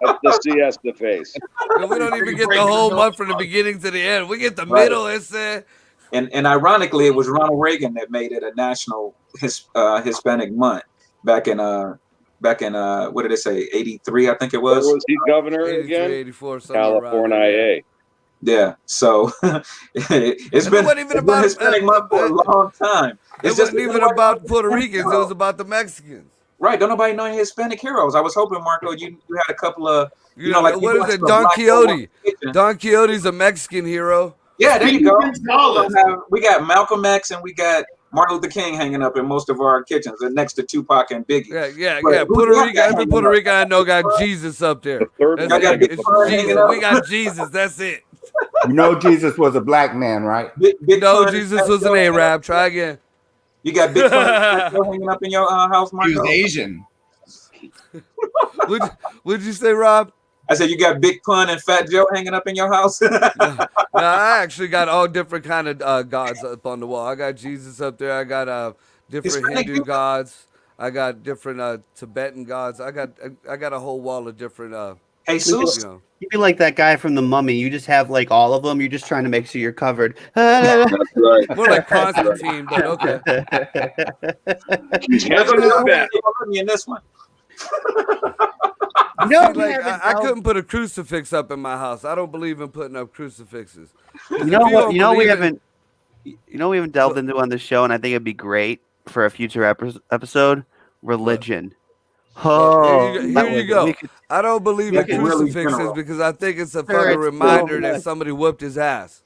That's the siesta face. And we don't even get the whole month from the beginning to the end. We get the middle. It's And ironically, it was Ronald Reagan that made it a national Hispanic month back in what did it say, 83, I think it was. Where was he governor again? 84, California. Yeah, so it's been Hispanic month for a long time. It wasn't even about Puerto Ricans; it was about the Mexicans. Right? Don't nobody know any Hispanic heroes. I was hoping, Marco, you had a couple of like what is it, Don Quixote? Don Quixote's a Mexican hero. Yeah, there you go. We got Malcolm X and we got Martin Luther King hanging up in most of our kitchens, next to Tupac and Biggie. Yeah. Puerto Rico, every Puerto Rican I know got Jesus up there. We got Jesus. That's it. Jesus was a black man, right? Jesus was an Arab. Try again. You got Big Pun hanging up in your house, Marco? He was Asian. Would you say, Rob? I said you got Big Pun and Fat Joe hanging up in your house. I actually got all different kind of gods up on the wall. I got Jesus up there. I got different Hindu gods. I got different Tibetan gods. I got a whole wall of different Jesus. You know. You'd be like that guy from The Mummy. You just have like all of them. You're just trying to make sure you're covered. That's right. More like Constantine, but okay. He's They're having gonna his bet. put me in this one. No, See, like, I couldn't put a crucifix up in my house. I don't believe in putting up crucifixes. You know what? don't You know we believe in- haven't. You know we haven't delved into on this show, and I think it'd be great for a future episode. Religion. Oh, Here you that go. Here you would- go. we could- I don't believe Yeah, in it's really crucifixes general. because I think it's a Sure, fucking it's reminder so that much. somebody whooped his ass.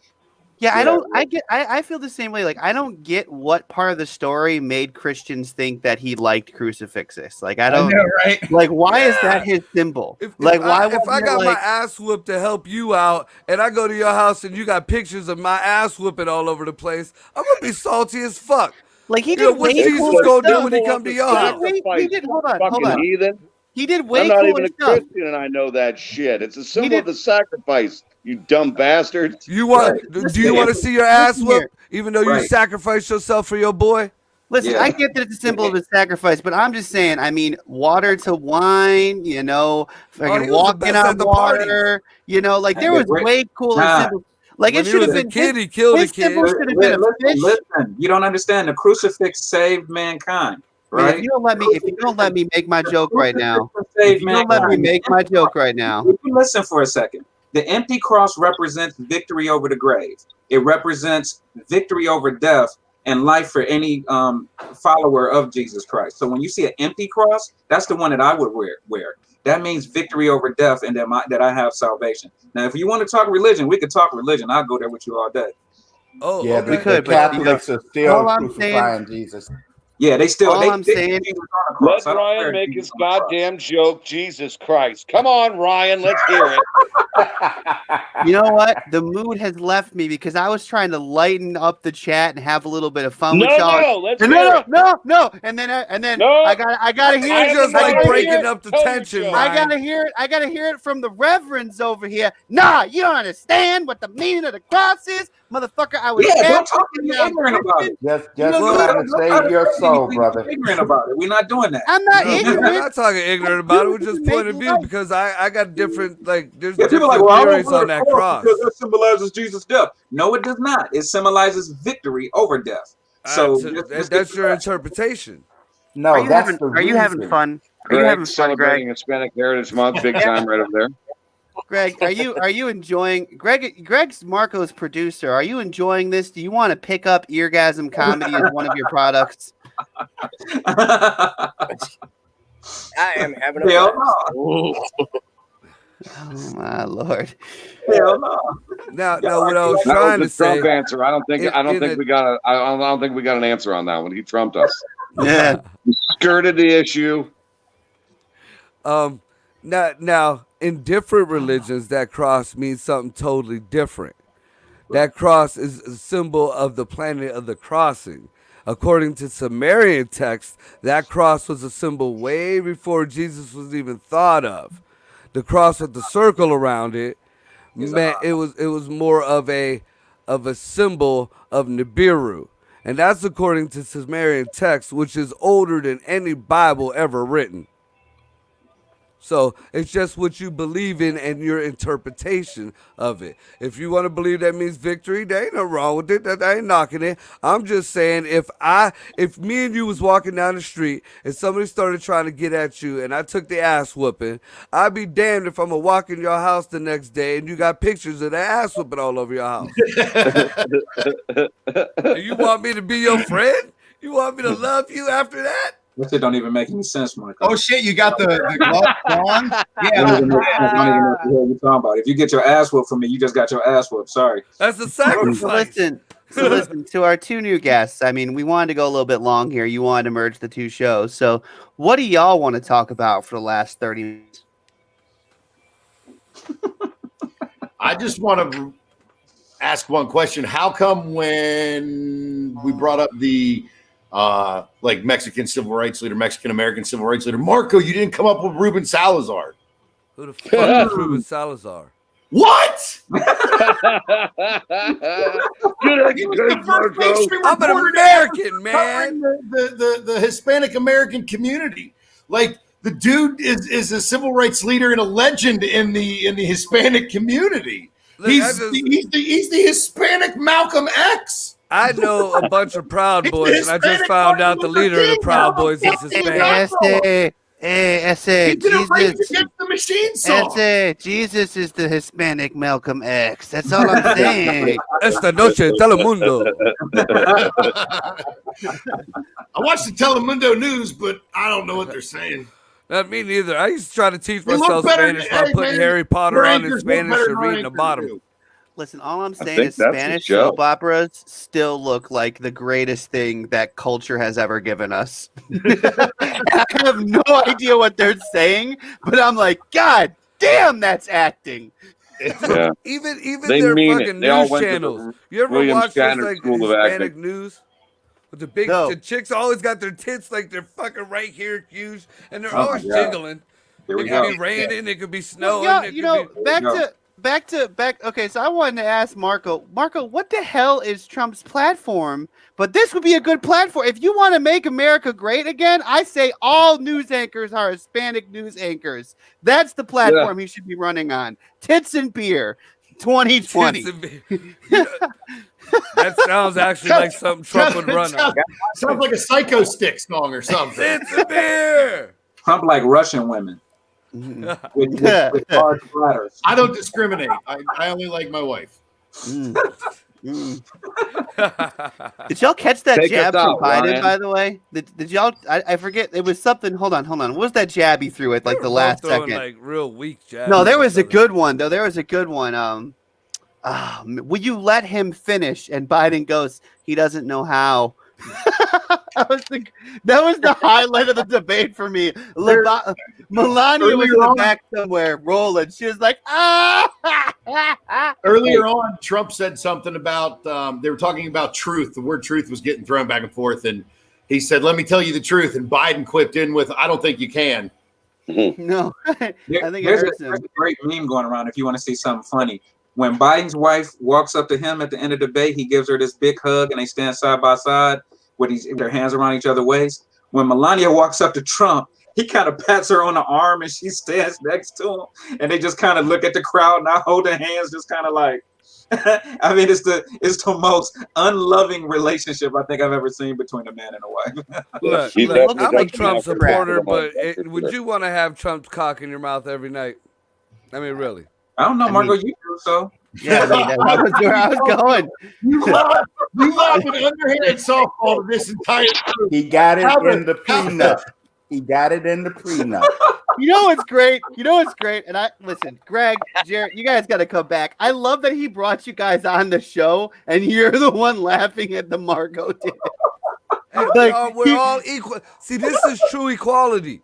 Yeah, I Yeah, don't. I feel the same way. Like, I don't get what part of the story made Christians think that he liked crucifixes. Like, I I don't. know, right? Like, why is Yeah. that his symbol? If Like, why? if I wasn't it got like, my ass whooped to help you out, and I go to your house and you got pictures of my ass whooping all over the place, I'm gonna be salty as fuck. like he You know, did what's way Jesus cooler gonna do stuff. when he come to your house? He did. Hold on. Fucking heathen. He did way I'm not cooler even a stuff. Christian and I know that shit. It's a symbol did- of the sacrifice, you dumb bastards. You want? Right. Do you want to see your ass Listen here. whooped, even though you Right. sacrificed yourself for your boy? Listen, Yeah. I get that it's a symbol of a sacrifice, but I'm just saying. I mean, water to wine. You know, he fucking was the walking best on at the parties. water. You know, like there Yeah, was right. way cooler Nah. symbols. Like When it he should was have a been. kid, he killed a his kid. symbol should have been a fish. Listen, you don't understand. The crucifix saved mankind, Man, right? if you don't let me make my joke right now, Crucifix if saved you don't let me mankind. make my joke right now, If you listen for a second, the empty cross represents victory over the grave. It represents victory over death and life for any follower of Jesus Christ. So when you see an empty cross, that's the one that I would wear. That means victory over death and that I have salvation. Now, if you want to talk religion, we could talk religion. I'll go there with you all day. Oh, Yeah, okay. we but could, the but, Catholics are still all I'm crucifying Jesus. Yeah, they still. All they, I'm they saying- Jesus on the cross. Let I don't wear Ryan make Jesus his on the cross. goddamn joke. Jesus Christ. Come on, Ryan. Let's hear it. you know what? The mood has left me because I was trying to lighten up the chat and have a little bit of fun with y'all. Let's And hear it. no, and then No. I gotta hear I it. just I like gotta breaking hear it. up the Tell your tension, joke. I Ryan. gotta hear it. I gotta hear it from the reverends over here. Nah, you don't understand what the meaning of the cross is, motherfucker. I was Yeah, don't Catholic, talk to me now I'm ignorant about Christian. it. Just know, trying to save your soul, brother. Ignorant about it. We're not doing that. I'm not No, we're ignorant. not talking ignorant about it. We're just Make point of view life. because I got different there's Yeah, people different are like, well, I don't theories wear on a that cross cross. because that symbolizes Jesus' death. No, it does not. It symbolizes victory over death. So That's your interpretation. No, Are you that's having, the are you having reason. fun? Are you Greg, having fun, Greg? celebrating Hispanic Heritage Month. Big time right over there. Greg, are you enjoying Greg's Marco's producer? Are you enjoying this? Do you want to pick up Eargasm Comedy as one of your products? I am having a Hell blast. no. Oh my lord! Hell no. Now what I was That trying to was the Trump say, answer. I don't think we got an answer on that one. He trumped us. Yeah, Skirted the issue. now in different religions that cross means something totally different. That cross is a symbol of the planet of the crossing. According to Sumerian texts, that cross was a symbol way before Jesus was even thought of. The cross with the circle around it meant it was more of a symbol of Nibiru. And that's according to Sumerian text, which is older than any Bible ever written. So it's just what you believe in and your interpretation of it. If you want to believe that means victory, there ain't no wrong with it. That ain't knocking it. I'm just saying if me and you was walking down the street and somebody started trying to get at you and I took the ass whooping, I'd be damned if I'm gonna walk in your house the next day and you got pictures of that ass whooping all over your house. You want me to be your friend? You want me to love you after that? That shit don't even make any sense, Michael. Oh shit, you got the glove on? Don't Yeah. even make sense. I don't even know what the hell you're talking about. If you get your ass whooped from me, you just got your ass whooped. Sorry. That's a So sacrifice. listen to our two new guests. I mean, we wanted to go a little bit long here. You wanted to merge the two shows. So, what do y'all want to talk about for the last 30 minutes? I just want to ask one question. How come when we brought up the like Mexican civil rights leader, Mexican American civil rights leader, Marco, you didn't come up with Ruben Salazar? Who the fuck is Ruben Salazar? What? Good He was the first mainstream I'm an reporter American, man. covering the Hispanic American community. Like The dude is a civil rights leader and a legend in the Hispanic community. Look, He's the Hispanic Malcolm X. I know a bunch of Proud He's the Boys, and I just Hispanic found out the Martin leader of the Luther Proud King. Boys is Hispanic. Essay, He did a Rage Jesus. Against the Machine song. Essay, Jesus is the Hispanic Malcolm X. That's all I'm saying. Esta noche, Telemundo. I watched the Telemundo news, but I don't know what they're saying. Not me neither. I used to try to teach They look myself better Spanish than- by hey, putting man, Harry Potter your on in anchors look Spanish better and than reading the anchors bottom. do. Listen, all I'm saying think is that's the Spanish show. soap operas still look like the greatest thing that culture has ever given us. I have no idea what they're saying, but I'm like, God damn, that's acting. Yeah. Even They their mean it. fucking They all news went to the channels. You ever William watch those Shatner like School of Hispanic Acting. news? With No. the chicks always got their tits like they're fucking right here huge, and they're Oh my always God. jiggling. Here It we could go. be raining, it could be Well, snowing. yeah, it you could know, be... back. Okay, so I wanted to ask Marco. Marco, what the hell is Trump's platform? But this would be a good platform if you want to make America great again. I say all news anchors are Hispanic news anchors. That's the platform he should be running on. Tits and beer, 2020. That sounds actually like something Trump would run on. Sounds like a Psycho Stick song or something. Tits and beer. Trump like Russian women with large bladders. I don't discriminate. I only like my wife. Mm. Did y'all catch that Take jab us from out, Biden? Ryan. By the way, did y'all? I forget. It was something. Hold on. What was that jab he threw at like They the were last both throwing, second? like real weak jabs. No, there at was each a other. good one though. There was a good one. Will you let him finish? And Biden goes, he doesn't know how. that was the highlight of the debate for me. Melania was in the back somewhere rolling. She was like, Earlier on, Trump said something about they were talking about truth. The word truth was getting thrown back and forth, and he said, "Let me tell you the truth." And Biden clipped in with, "I don't think you can." No, I think it There's hurts a him. great meme going around if you want to see something funny. When Biden's wife walks up to him at the end of the debate, he gives her this big hug and they stand side by side with their hands around each other's waist. When Melania walks up to Trump, he kind of pats her on the arm and she stands next to him. And they just kind of look at the crowd, not holding hands, just kind of like, I mean, it's the most unloving relationship I think I've ever seen between a man and a wife. Look, He look, definitely I'm a doesn't Trump have to supporter, crap. but would you want to have Trump's cock in your mouth every night? I mean, really? I don't know, Marco, you do so. Yeah, that was where I was going. You love an underhanded softball to this entire group. He got it Albert, in the prenup. He got it in the prenup. You know what's great? And I listen, Greg, Jared, you guys got to come back. I love that he brought you guys on the show, and you're the one laughing at the Margot did. Hey, Like, we're all equal. See, this is true equality.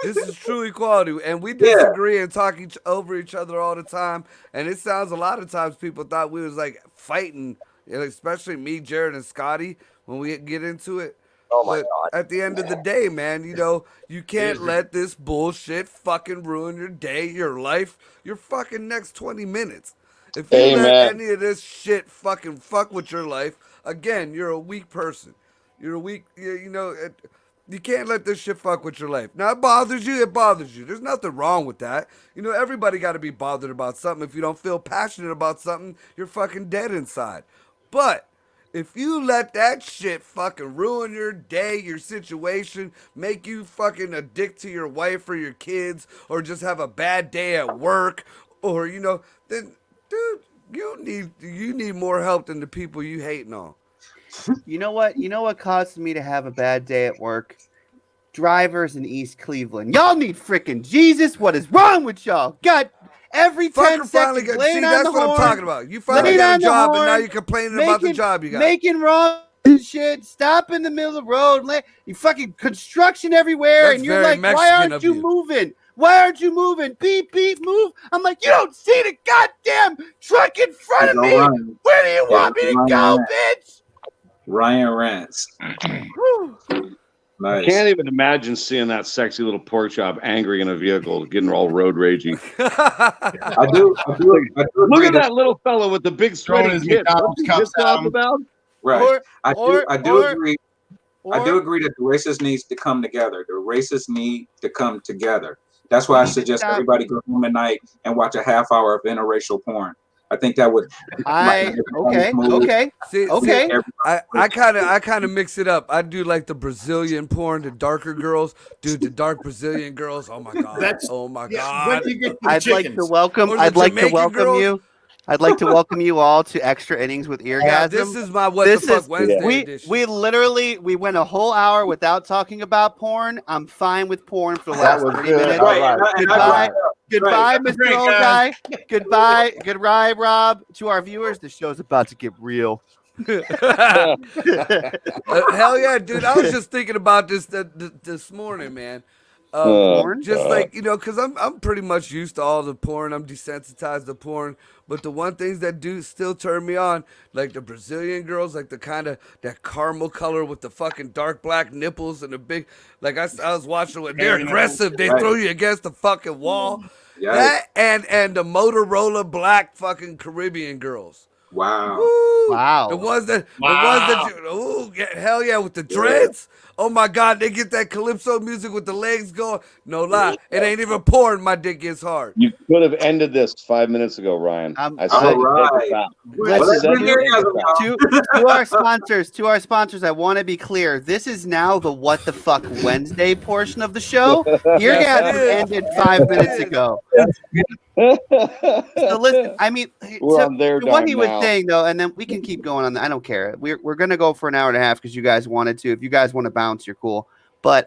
This is true equality, and we disagree and talk over each other all the time. And it sounds a lot of times people thought we was like fighting, especially me, Jared, and Scotty when we get into it. Oh my But God. at the end of the day, man, you can't let this bullshit fucking ruin your day, your life, your fucking next 20 minutes. If you let Amen. any of this shit fucking fuck with your life, again, you're a weak person. You're a weak, you can't let this shit fuck with your life. Now, it bothers you. There's nothing wrong with that. Everybody got to be bothered about something. If you don't feel passionate about something, you're fucking dead inside. But if you let that shit fucking ruin your day, your situation, make you fucking a dick to your wife or your kids, or just have a bad day at work, or, then, dude, you need more help than the people you hating on. You know what? You know what causes me to have a bad day at work? Drivers in East Cleveland. Y'all need freaking Jesus. What is wrong with y'all? God, every 10 Fucker finally seconds, got. laying See, on that's the what I'm horn, talking about. You finally laying got on a the job, and now horn, you're complaining about the job you got. making wrong shit. Stop in the middle of the road. You fucking construction everywhere, That's and you're very like, why Mexican aren't of you you." moving? Why aren't you moving? Beep, beep, move. I'm like, you don't see the goddamn truck in front of me. Ryan, Where do you want me to go, bitch? Ryan Rants. Whew. I Nice. can't even imagine seeing that sexy little pork chop angry in a vehicle, getting all road ragey. I do Look agree at that little fellow with the big Throwing sweaty his tits. McDonald's What's he cups pissed at off him. about? Right. I do agree. I do agree that the races needs to come together. The races need to come together. That's why I suggest everybody go home at night and watch a half hour of interracial porn. I think that would. Okay. See, Okay. I kind of mix it up. I do like the Brazilian porn, the darker girls. Dude, the dark Brazilian girls. Oh my god. Oh my god. When you get the I'd like to chickens. welcome. Or the I'd like to Jamaican welcome girls. you. I'd like to welcome you all to Extra Innings with Eargasm. Yeah, this is my What This the Fuck is- Wednesday we edition. we literally we went a whole hour without talking about porn. I'm fine with porn for the That last was 30 good. minutes. All Right, right. and I brought it up. Goodbye, Right. Mr. Great, Old guys. Guy. Goodbye, Rob. To our viewers, the show's about to get real. Hell yeah, dude! I was just thinking about this morning, man. Porn? Just like, you know, because I'm pretty much used to all the porn. I'm desensitized to porn. But the one things that do still turn me on, like the Brazilian girls, like the kind of that caramel color with the fucking dark black nipples and the big, like I was watching when they're Hairy nipples. aggressive. They Right. throw you against the fucking wall. Yeah. That and the Motorola black fucking Caribbean girls. Wow. Woo! Wow. The ones that ooh, yeah, hell yeah, with the dreads. Oh my god, they get that calypso music with the legs going. No lie, it ain't even porn. My dick gets hard. You could have ended this 5 minutes ago, Ryan. I'm- I said all take right. it back. Well, let's That's bring it. Eargasm, y'all. To our sponsors, I want to be clear. This is now the What the Fuck Wednesday portion of the show. Eargasm ended 5 minutes ago. So listen, I mean, We're to- on their to what dime he was now. saying though, and then we can keep going on that. I don't care. We're gonna go for an hour and a half because you guys wanted to. If you guys want to bounce, you're cool. But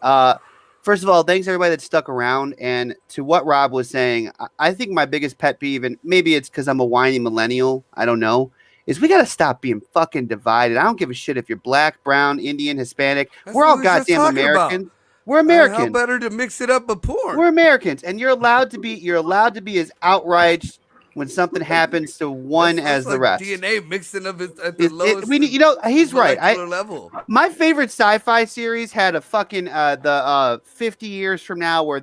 first of all, thanks everybody that stuck around. And to what Rob was saying, I think my biggest pet peeve, and maybe it's because I'm a whiny millennial, I don't know, is we gotta stop being fucking divided. I don't give a shit if you're black, brown, Indian, Hispanic. That's We're what all we was just goddamn talking about. Americans. We're How Americans. better to mix it up with porn? We're Americans, and you're allowed to be as outraged when something happens to one That's as the like rest. DNA mixing of it at the It- lowest. we need, you know, he's right. molecular level. My favorite sci-fi series had a fucking the 50 years from now where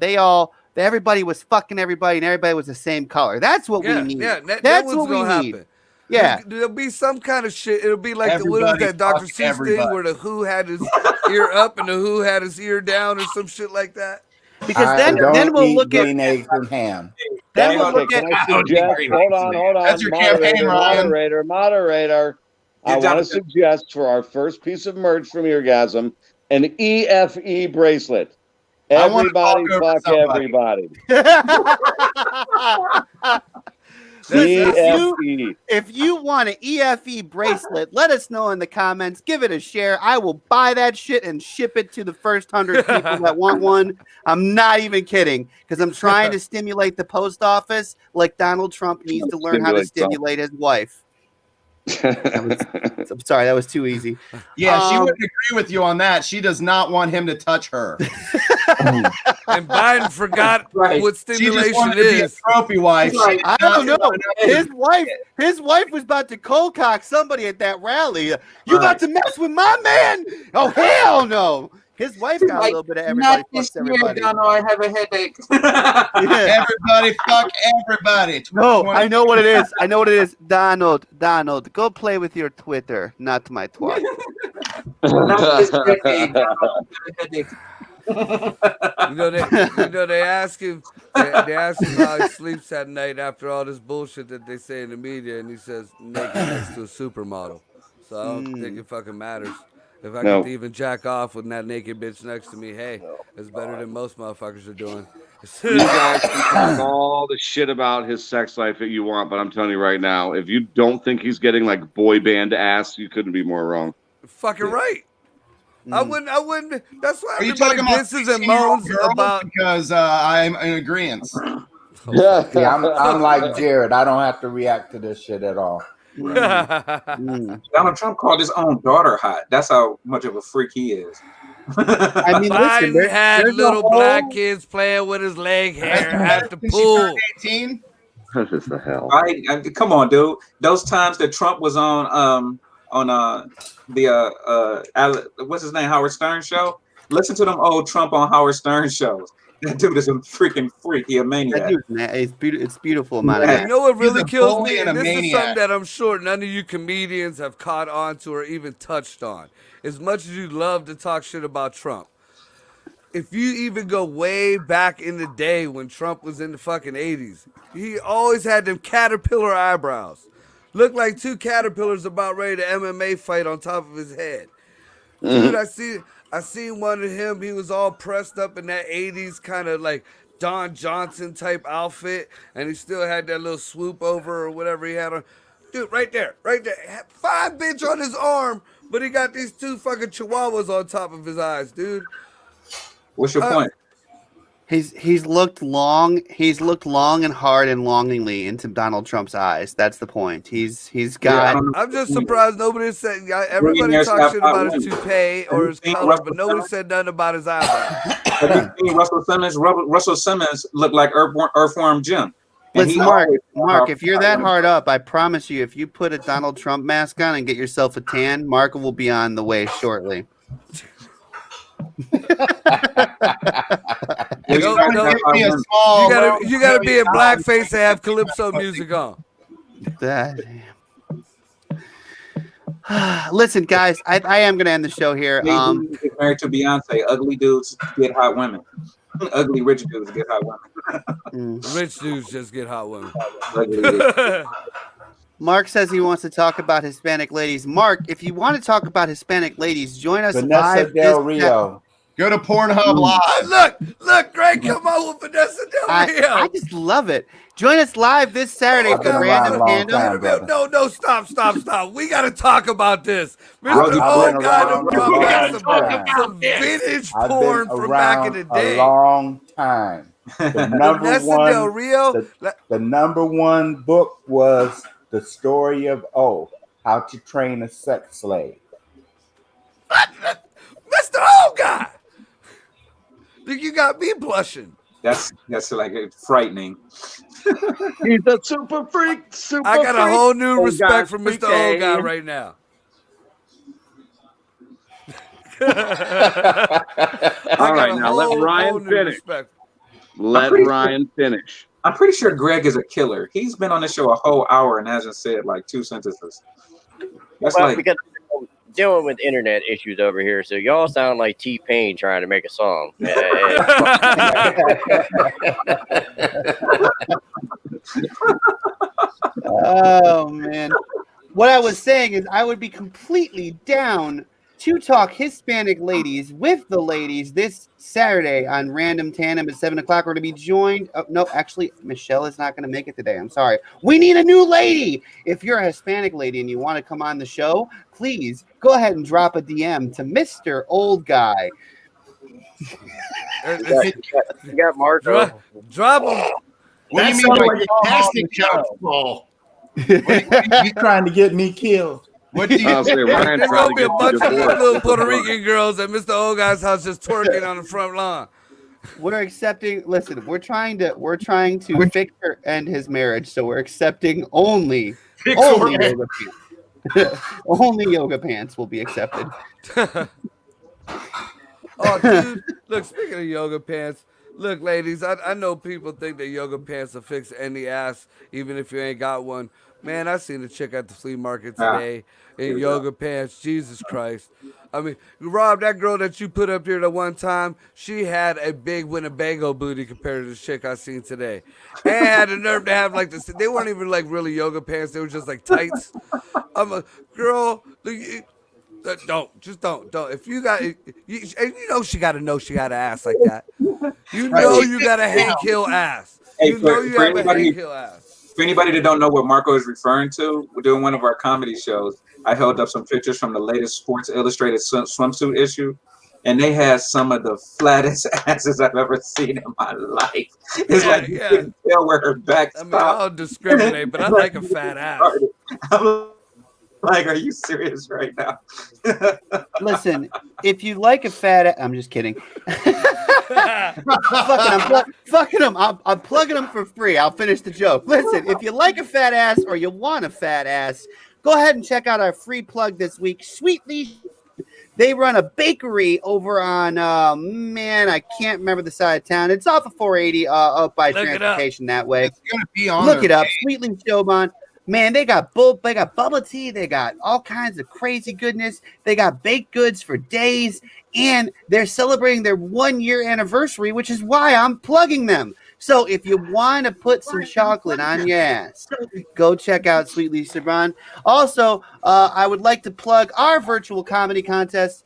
everybody was fucking everybody and everybody was the same color. That's what Yeah, we need. yeah, that That's was what we gonna need. happen. Yeah. There'll be some kind of shit. It'll be like what was Everybody that Dr. fuck Seuss thing everybody. where the Who had his ear up and the Who had his ear down or some shit like that. Because I then don't we'll eat look at green eggs and ham. then Hang we'll on, look at can I suggest? Hold on. That's your campaign, Ryan. Moderator. I Yeah, want to Jonathan. suggest for our first piece of merch from Eargasm an EFE bracelet. I wanna Everybody talk over fuck somebody. everybody. Listen, EFE. if you want an EFE bracelet, let us know in the comments. Give it a share. I will buy that shit and ship it to the first 100 people that want one. I'm not even kidding because I'm trying to stimulate the post office like Donald Trump needs to learn how to stimulate his wife. I'm sorry, that was too easy. Yeah, she wouldn't agree with you on that. She does not want him to touch her. And Biden forgot Right. what She just stimulation wanted to be a is. trophy wife. She Right. did I don't not know. want to- His wife was about to cold cock somebody at that rally. You about to mess with my man? Oh hell no! His wife got a little bit of everybody. Not this Fucks year, everybody. Donald. I have a headache. Yeah. Everybody fuck everybody. No, I know what it is. I know what it is. Donald, go play with your Twitter, not my twat. Not this decade, Donald. I have a headache. They ask him. They ask him how he sleeps at night after all this bullshit that they say in the media, and he says naked next to a supermodel. So I don't think it fucking matters. If I No. could even jack off with that naked bitch next to me, hey, it's better than most motherfuckers are doing. You guys can talk all the shit about his sex life that you want, but I'm telling you right now, if you don't think he's getting like boy band ass, you couldn't be more wrong. Fucking right. I wouldn't. That's why Are you everybody talking about bitches and 16-year-old moans girls? about. Because I'm in agreement. Yeah, See, I'm like Jared. I don't have to react to this shit at all. Donald Trump called his own daughter hot. That's how much of a freak he is. I mean, listen, Biden had there's a little whole- black kids playing with his leg hair at the Since she pool. turned 18. What is the hell? Come on, dude. Those times that Trump was on what's his name, Howard Stern show. Listen to them old Trump on Howard Stern shows. That dude is a freaking freak. He a That maniac. dude's it's beautiful amount of Yeah. You know what He's really a kills bully me? and a And this is maniac. something that I'm sure none of you comedians have caught on to or even touched on. As much as you love to talk shit about Trump, if you even go way back in the day when Trump was in the fucking 80s, he always had them caterpillar eyebrows. Looked like two caterpillars about ready to MMA fight on top of his head. Dude, I seen one of him. He was all pressed up in that 80s kind of like Don Johnson type outfit, and he still had that little swoop over or whatever he had on. Dude, right there. Fine bitch on his arm, but he got these two fucking chihuahuas on top of his eyes, dude. What's your point? He's looked long and hard and longingly into Donald Trump's eyes. That's the point. He's got I'm just surprised nobody said. Everybody Billionaires talks have shit about hot his women. toupee or his Have you seen color, Russell but nobody Simmons? said nothing about his eyebrows. Have you seen Russell Simmons? Russell Simmons looked like Earthworm Jim. And Listen, he Mark, always- if you're that hard up, I promise you, if you put a Donald Trump mask on and get yourself a tan, Mark will be on the way shortly. He's No, like no, that hot Give me a women. small You gotta be in blackface and have calypso music on. That- Listen, guys, I am going to end the show here. Jay-Z is married to Beyonce. Ugly dudes get hot women. Ugly rich dudes get hot women. Rich dudes just get hot women. Ugly rich. Mark says he wants to talk about Hispanic ladies. Mark, if you want to talk about Hispanic ladies, join us Vanessa live Del this- Rio. Go to Pornhub Live. Look, Greg, come on with Vanessa Del Rio. I just love it. Join us live this Saturday I've been for around Random a long Tandem. time. No, stop. We got to talk about this. I've Mr. been Old Guy around done brought a back long time. some vintage I've porn been from back in around the day. a long time. The number Vanessa Del one, Rio. the number one book was The Story of O, How to Train a Sex Slave. Mr. Old Guy. Think you got me blushing. That's like frightening. He's a super freak. I got a whole new Old respect guy, for freak Mr. Old Guy A. right now. All right, now let Ryan finish. Respect. Let pretty Ryan finish. I'm pretty sure Greg is a killer. He's been on the show a whole hour and hasn't said like 2 sentences. That's Well, like because I'm dealing with internet issues over here, so y'all sound like T-Pain trying to make a song. Oh man. What I was saying is I would be completely down to talk Hispanic ladies with the ladies this Saturday on Random Tandem at 7 o'clock. We're going to be joined. Oh, no, actually, Michelle is not going to make it today. I'm sorry. We need a new lady. If you're a Hispanic lady and you want to come on the show, please go ahead and drop a DM to Mr. Old Guy. You got Marco. Drop him. What do you That mean sounds by like a call casting on the couch, show? Paul. You trying to get me killed? What do you I'll say Ryan's There's trying gonna to be a get bunch you of divorced. little Puerto Rican girls at Mr. Old Guy's house just twerking on the front lawn. We're accepting. Listen, we're trying to fix or end his marriage, so we're accepting only yoga pants. Only yoga pants will be accepted. Oh, dude. Look, speaking of yoga pants, look, ladies, I know people think that yoga pants will fix any ass, even if you ain't got one. Man, I seen a chick at the flea market today in yoga pants. Jesus Christ. I mean, Rob, that girl that you put up here the one time, she had a big Winnebago booty compared to the chick I seen today. And had the nerve to have like this. They weren't even like really yoga pants. They were just like tights. I'm a girl. Don't. If you got, you know she got to know she got an ass like that. You know you got a Hank Hill ass. Hey, You know for you have a anybody- Hank Hill ass. for anybody that don't know what Marco is referring to, we're doing one of our comedy shows. I held up some pictures from the latest Sports Illustrated swimsuit issue, and they had some of the flattest asses I've ever seen in my life. It's Yeah, like you yeah. couldn't tell where her back I mean, stopped. I'll discriminate, but I like a fat ass. I'm like, are you serious right now? Listen, if you like a fat, I'm just kidding. Fucking him. I'm plugging him for free. I'll finish the joke. Listen, if you like a fat ass or you want a fat ass, go ahead and check out our free plug this week, Sweetly. They run a bakery over on, man, I can't remember the side of town. It's off of 480 up by Look it up. transportation that way. It's gonna be on. Look their it up. page. Sweetling Showbon. Man, they got bubble tea. They got all kinds of crazy goodness. They got baked goods for days, and they're celebrating their 1-year anniversary, which is why I'm plugging them. So if you want to put some chocolate on your ass, go check out Sweetly Showbon. Also, I would like to plug our virtual comedy contest.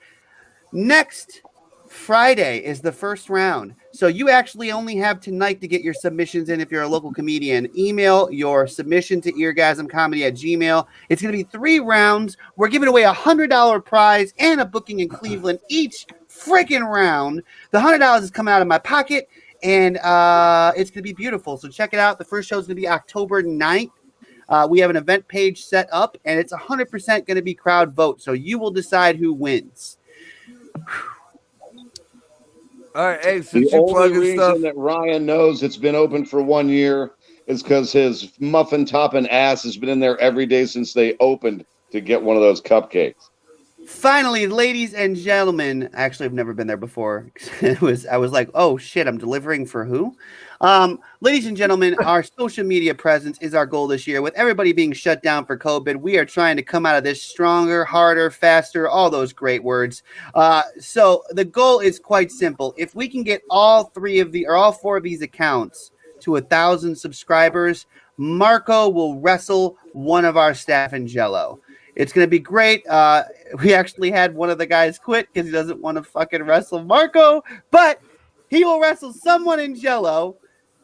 Next Friday is the first round. So you actually only have tonight to get your submissions in if you're a local comedian. Email your submission to eargasmcomedy@gmail. It's going to be 3 rounds. We're giving away a $100 prize and a booking in Cleveland each freaking round. The $100 is coming out of my pocket, and it's going to be beautiful. So check it out. The first show is going to be October 9th. We have an event page set up, and it's 100% going to be crowd vote. So you will decide who wins. All right, hey, The since you only plugging reason stuff, that Ryan knows it's been open for 1 year is because his muffin topping ass has been in there every day since they opened to get one of those cupcakes. Finally, ladies and gentlemen, actually, I've never been there before. I was like, oh shit, I'm delivering for who? Ladies and gentlemen, our social media presence is our goal this year. With everybody being shut down for COVID, we are trying to come out of this stronger, harder, faster, all those great words. So the goal is quite simple. If we can get all 4 of these accounts to 1,000 subscribers, Marco will wrestle one of our staff in Jello. It's going to be great. We actually had one of the guys quit because he doesn't want to fucking wrestle Marco, but he will wrestle someone in Jello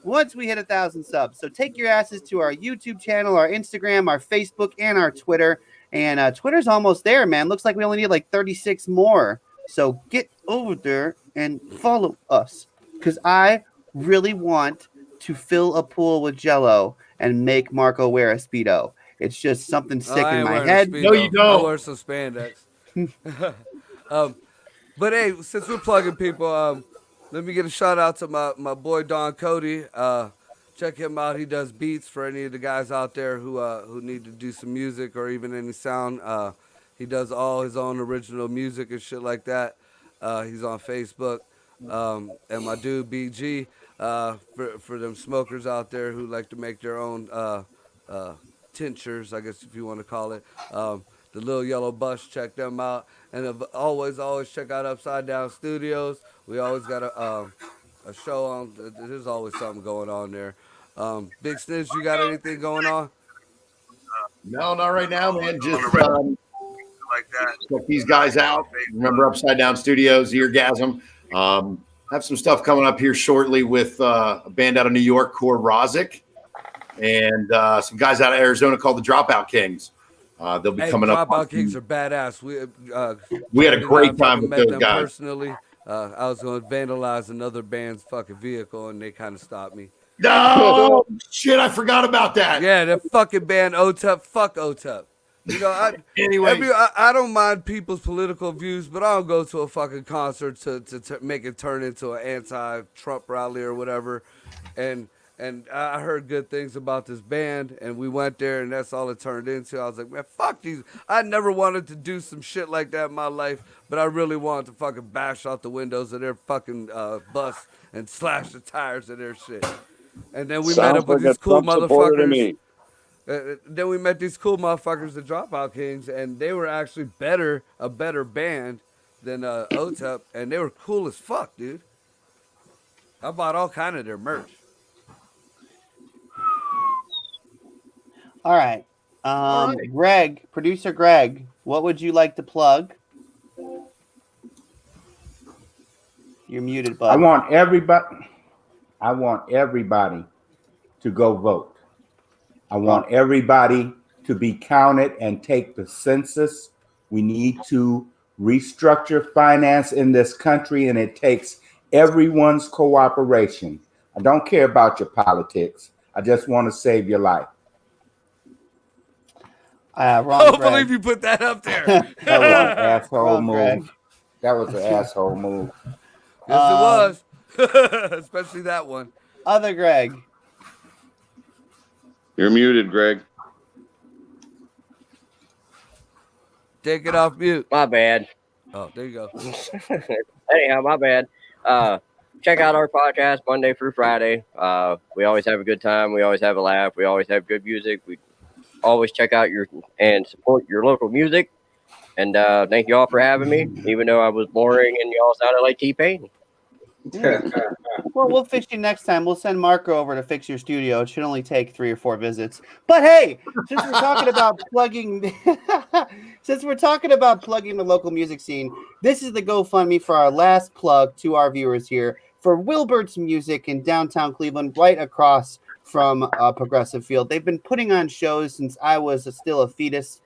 once we hit 1,000 subs. So take your asses to our YouTube channel, our Instagram, our Facebook, and our Twitter. And Twitter's almost there, man. Looks like we only need like 36 more. So get over there and follow us, because I really want to fill a pool with Jello and make Marco wear a Speedo. It's just something sick I in ain't my wearing a head. Speedo. No, you don't. I wear some spandex. But hey, since we're plugging people, let me get a shout out to my boy Don Cody. Check him out. He does beats for any of the guys out there who need to do some music or even any sound. He does all his own original music and shit like that. He's on Facebook. And my dude BG, for them smokers out there who like to make their own tinctures, I guess if you want to call it. The Little Yellow Bus, check them out. And always check out Upside Down Studios. We always got a show on. There's always something going on there. Big Snitch, you got anything going on? No, not right now, man. Just check these guys out. Remember Upside Down Studios, Eargasm. Have some stuff coming up here shortly with a band out of New York, Core Rozic, and some guys out of Arizona called the Dropout Kings. They'll be coming up. Dropout Kings are badass. We had a great time with met those them guys. personally. I was going to vandalize another band's fucking vehicle, and they kind of stopped me. No, shit, I forgot about that. Yeah, that fucking band OTUP. Fuck OTUP. You know, Anyway. I don't mind people's political views, but I don't go to a fucking concert to make it turn into an anti-Trump rally or whatever. And I heard good things about this band, and we went there, and that's all it turned into. I was like, man, fuck these. I never wanted to do some shit like that in my life, but I really wanted to fucking bash out the windows of their fucking bus and slash the tires of their shit. And then we met up with these cool motherfuckers. Then we met these cool motherfuckers, the Dropout Kings, and they were actually a better band than OTUP, and they were cool as fuck, dude. I bought all kind of their merch. All right. Greg, producer Greg, what would you like to plug? You're muted, bud. I want everybody to go vote. I want everybody to be counted and take the census. We need to restructure finance in this country, and it takes everyone's cooperation. I don't care about your politics. I just want to save your life. Wrong, I don't Greg. believe you put that up there. That was an asshole Wrong, move. Greg. That was an asshole move. Yes, it was. Especially that one. Other Greg. You're muted, Greg. Take it off mute. My bad. Oh, there you go. Anyhow, my bad. Check out our podcast Monday through Friday. We always have a good time. We always have a laugh. We always have good music. We always check out and support your local music. And thank you all for having me, even though I was boring and y'all sounded like T-Pain. Well, we'll fix you next time. We'll send Marco over to fix your studio. It should only take 3 or 4 visits. But hey, since we're talking about plugging, the local music scene, this is the GoFundMe for our last plug to our viewers here for Wilbert's Music in downtown Cleveland, right across from Progressive Field. They've been putting on shows since I was still a fetus.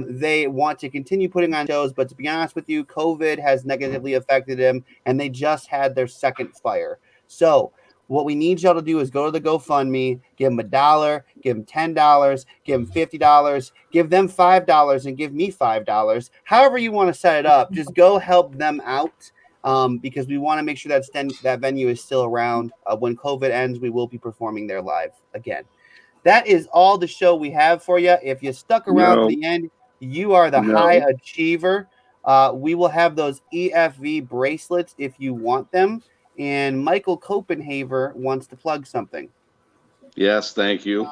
They want to continue putting on shows, but to be honest with you, COVID has negatively affected them, and they just had their second fire. So what we need y'all to do is go to the GoFundMe, give them $1, give them $10, give them $50, give them $5, and give me $5. However you want to set it up, just go help them out. Because we want to make sure that venue is still around. When COVID ends, we will be performing there live again. That is all the show we have for you. If you stuck around to the end, you are the high achiever. We will have those EFV bracelets if you want them. And Michael Copenhaver wants to plug something. Yes, thank you.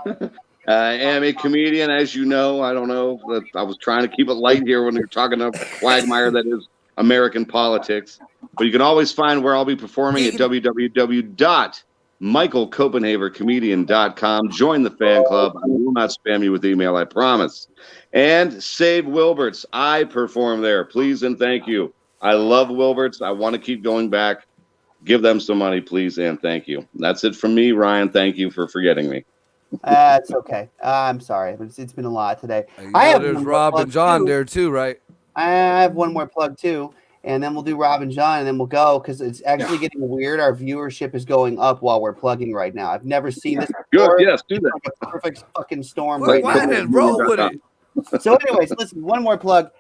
I am a comedian, as you know. I don't know. I was trying to keep it light here when you're talking to quagmire that is American politics. But you can always find where I'll be performing at www.michaelcopenhavercomedian.com. Join the fan club. I will not spam you with email, I promise. And Save Wilbert's. I perform there. Please and thank you. I love Wilbert's. I want to keep going back. Give them some money, please, and thank you. That's it from me, Ryan. Thank you for forgetting me. It's okay. I'm sorry, but it's been a lot today. There's Rob and John there too, right? I have one more plug too, and then we'll do Rob and John, and then we'll go because it's actually getting weird. Our viewership is going up while we're plugging right now. I've never seen this before. Good, yes, do that. Like a perfect fucking storm. Why didn't roll with it? So, anyways, listen. One more plug.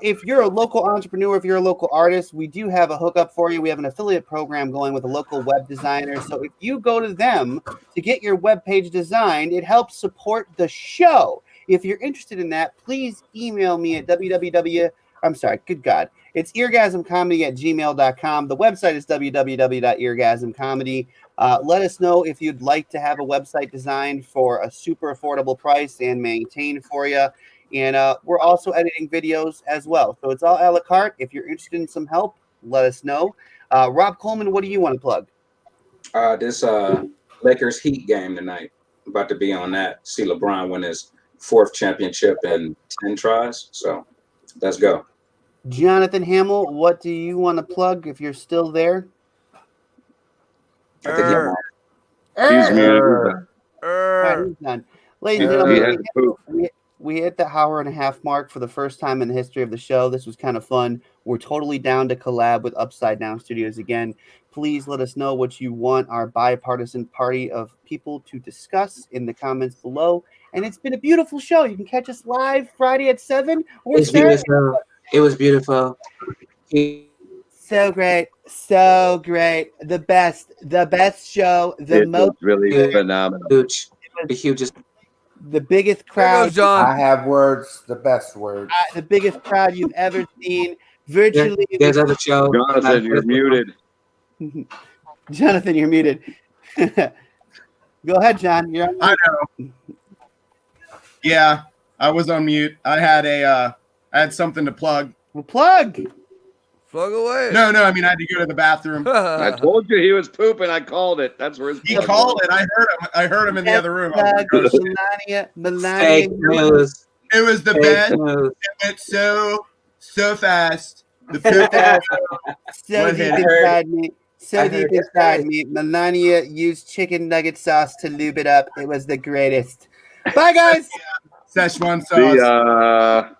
If you're a local entrepreneur, if you're a local artist, we do have a hookup for you. We have an affiliate program going with a local web designer. So if you go to them to get your web page designed, it helps support the show. If you're interested in that, please email me at It's eargasmcomedy@gmail.com. The website is www.eargasmcomedy. Let us know if you'd like to have a website designed for a super affordable price and maintained for you. And we're also editing videos as well. So it's all a la carte. If you're interested in some help, let us know. Rob Coleman, what do you want to plug? This Lakers Heat game tonight. About to be on that. See LeBron win his 4th championship in 10 tries. So let's go. Jonathan Hamill, what do you want to plug if you're still there? I think He's muted. All right, he's done. Ladies and gentlemen, we hit the hour and a half mark for the first time in the history of the show. This was kind of fun. We're totally down to collab with Upside Down Studios again. Please let us know what you want our bipartisan party of people to discuss in the comments below. And it's been a beautiful show. You can catch us live Friday at 7 or Saturday. It was beautiful. So great. So great. The best show. It was really phenomenal. Huge. The hugest. The biggest crowd. John. I have words, the best words. The biggest crowd you've ever seen. Virtually. There's other show. Jonathan, you're muted. Jonathan, you're muted. Go ahead, John. You're on. I know. Yeah, I was on mute. I had something to plug. Well, plug. Plug away. No, I mean I had to go to the bathroom. I told you he was pooping. I called it. That's where his He called it. I heard him in the other room. Melania. Fake news. It was the Fake best. news. It went so fast. The So What deep hit? inside me. So I deep heard it. inside me. Melania used chicken nugget sauce to lube it up. It was the greatest. Bye, guys. Szechuan sauce. The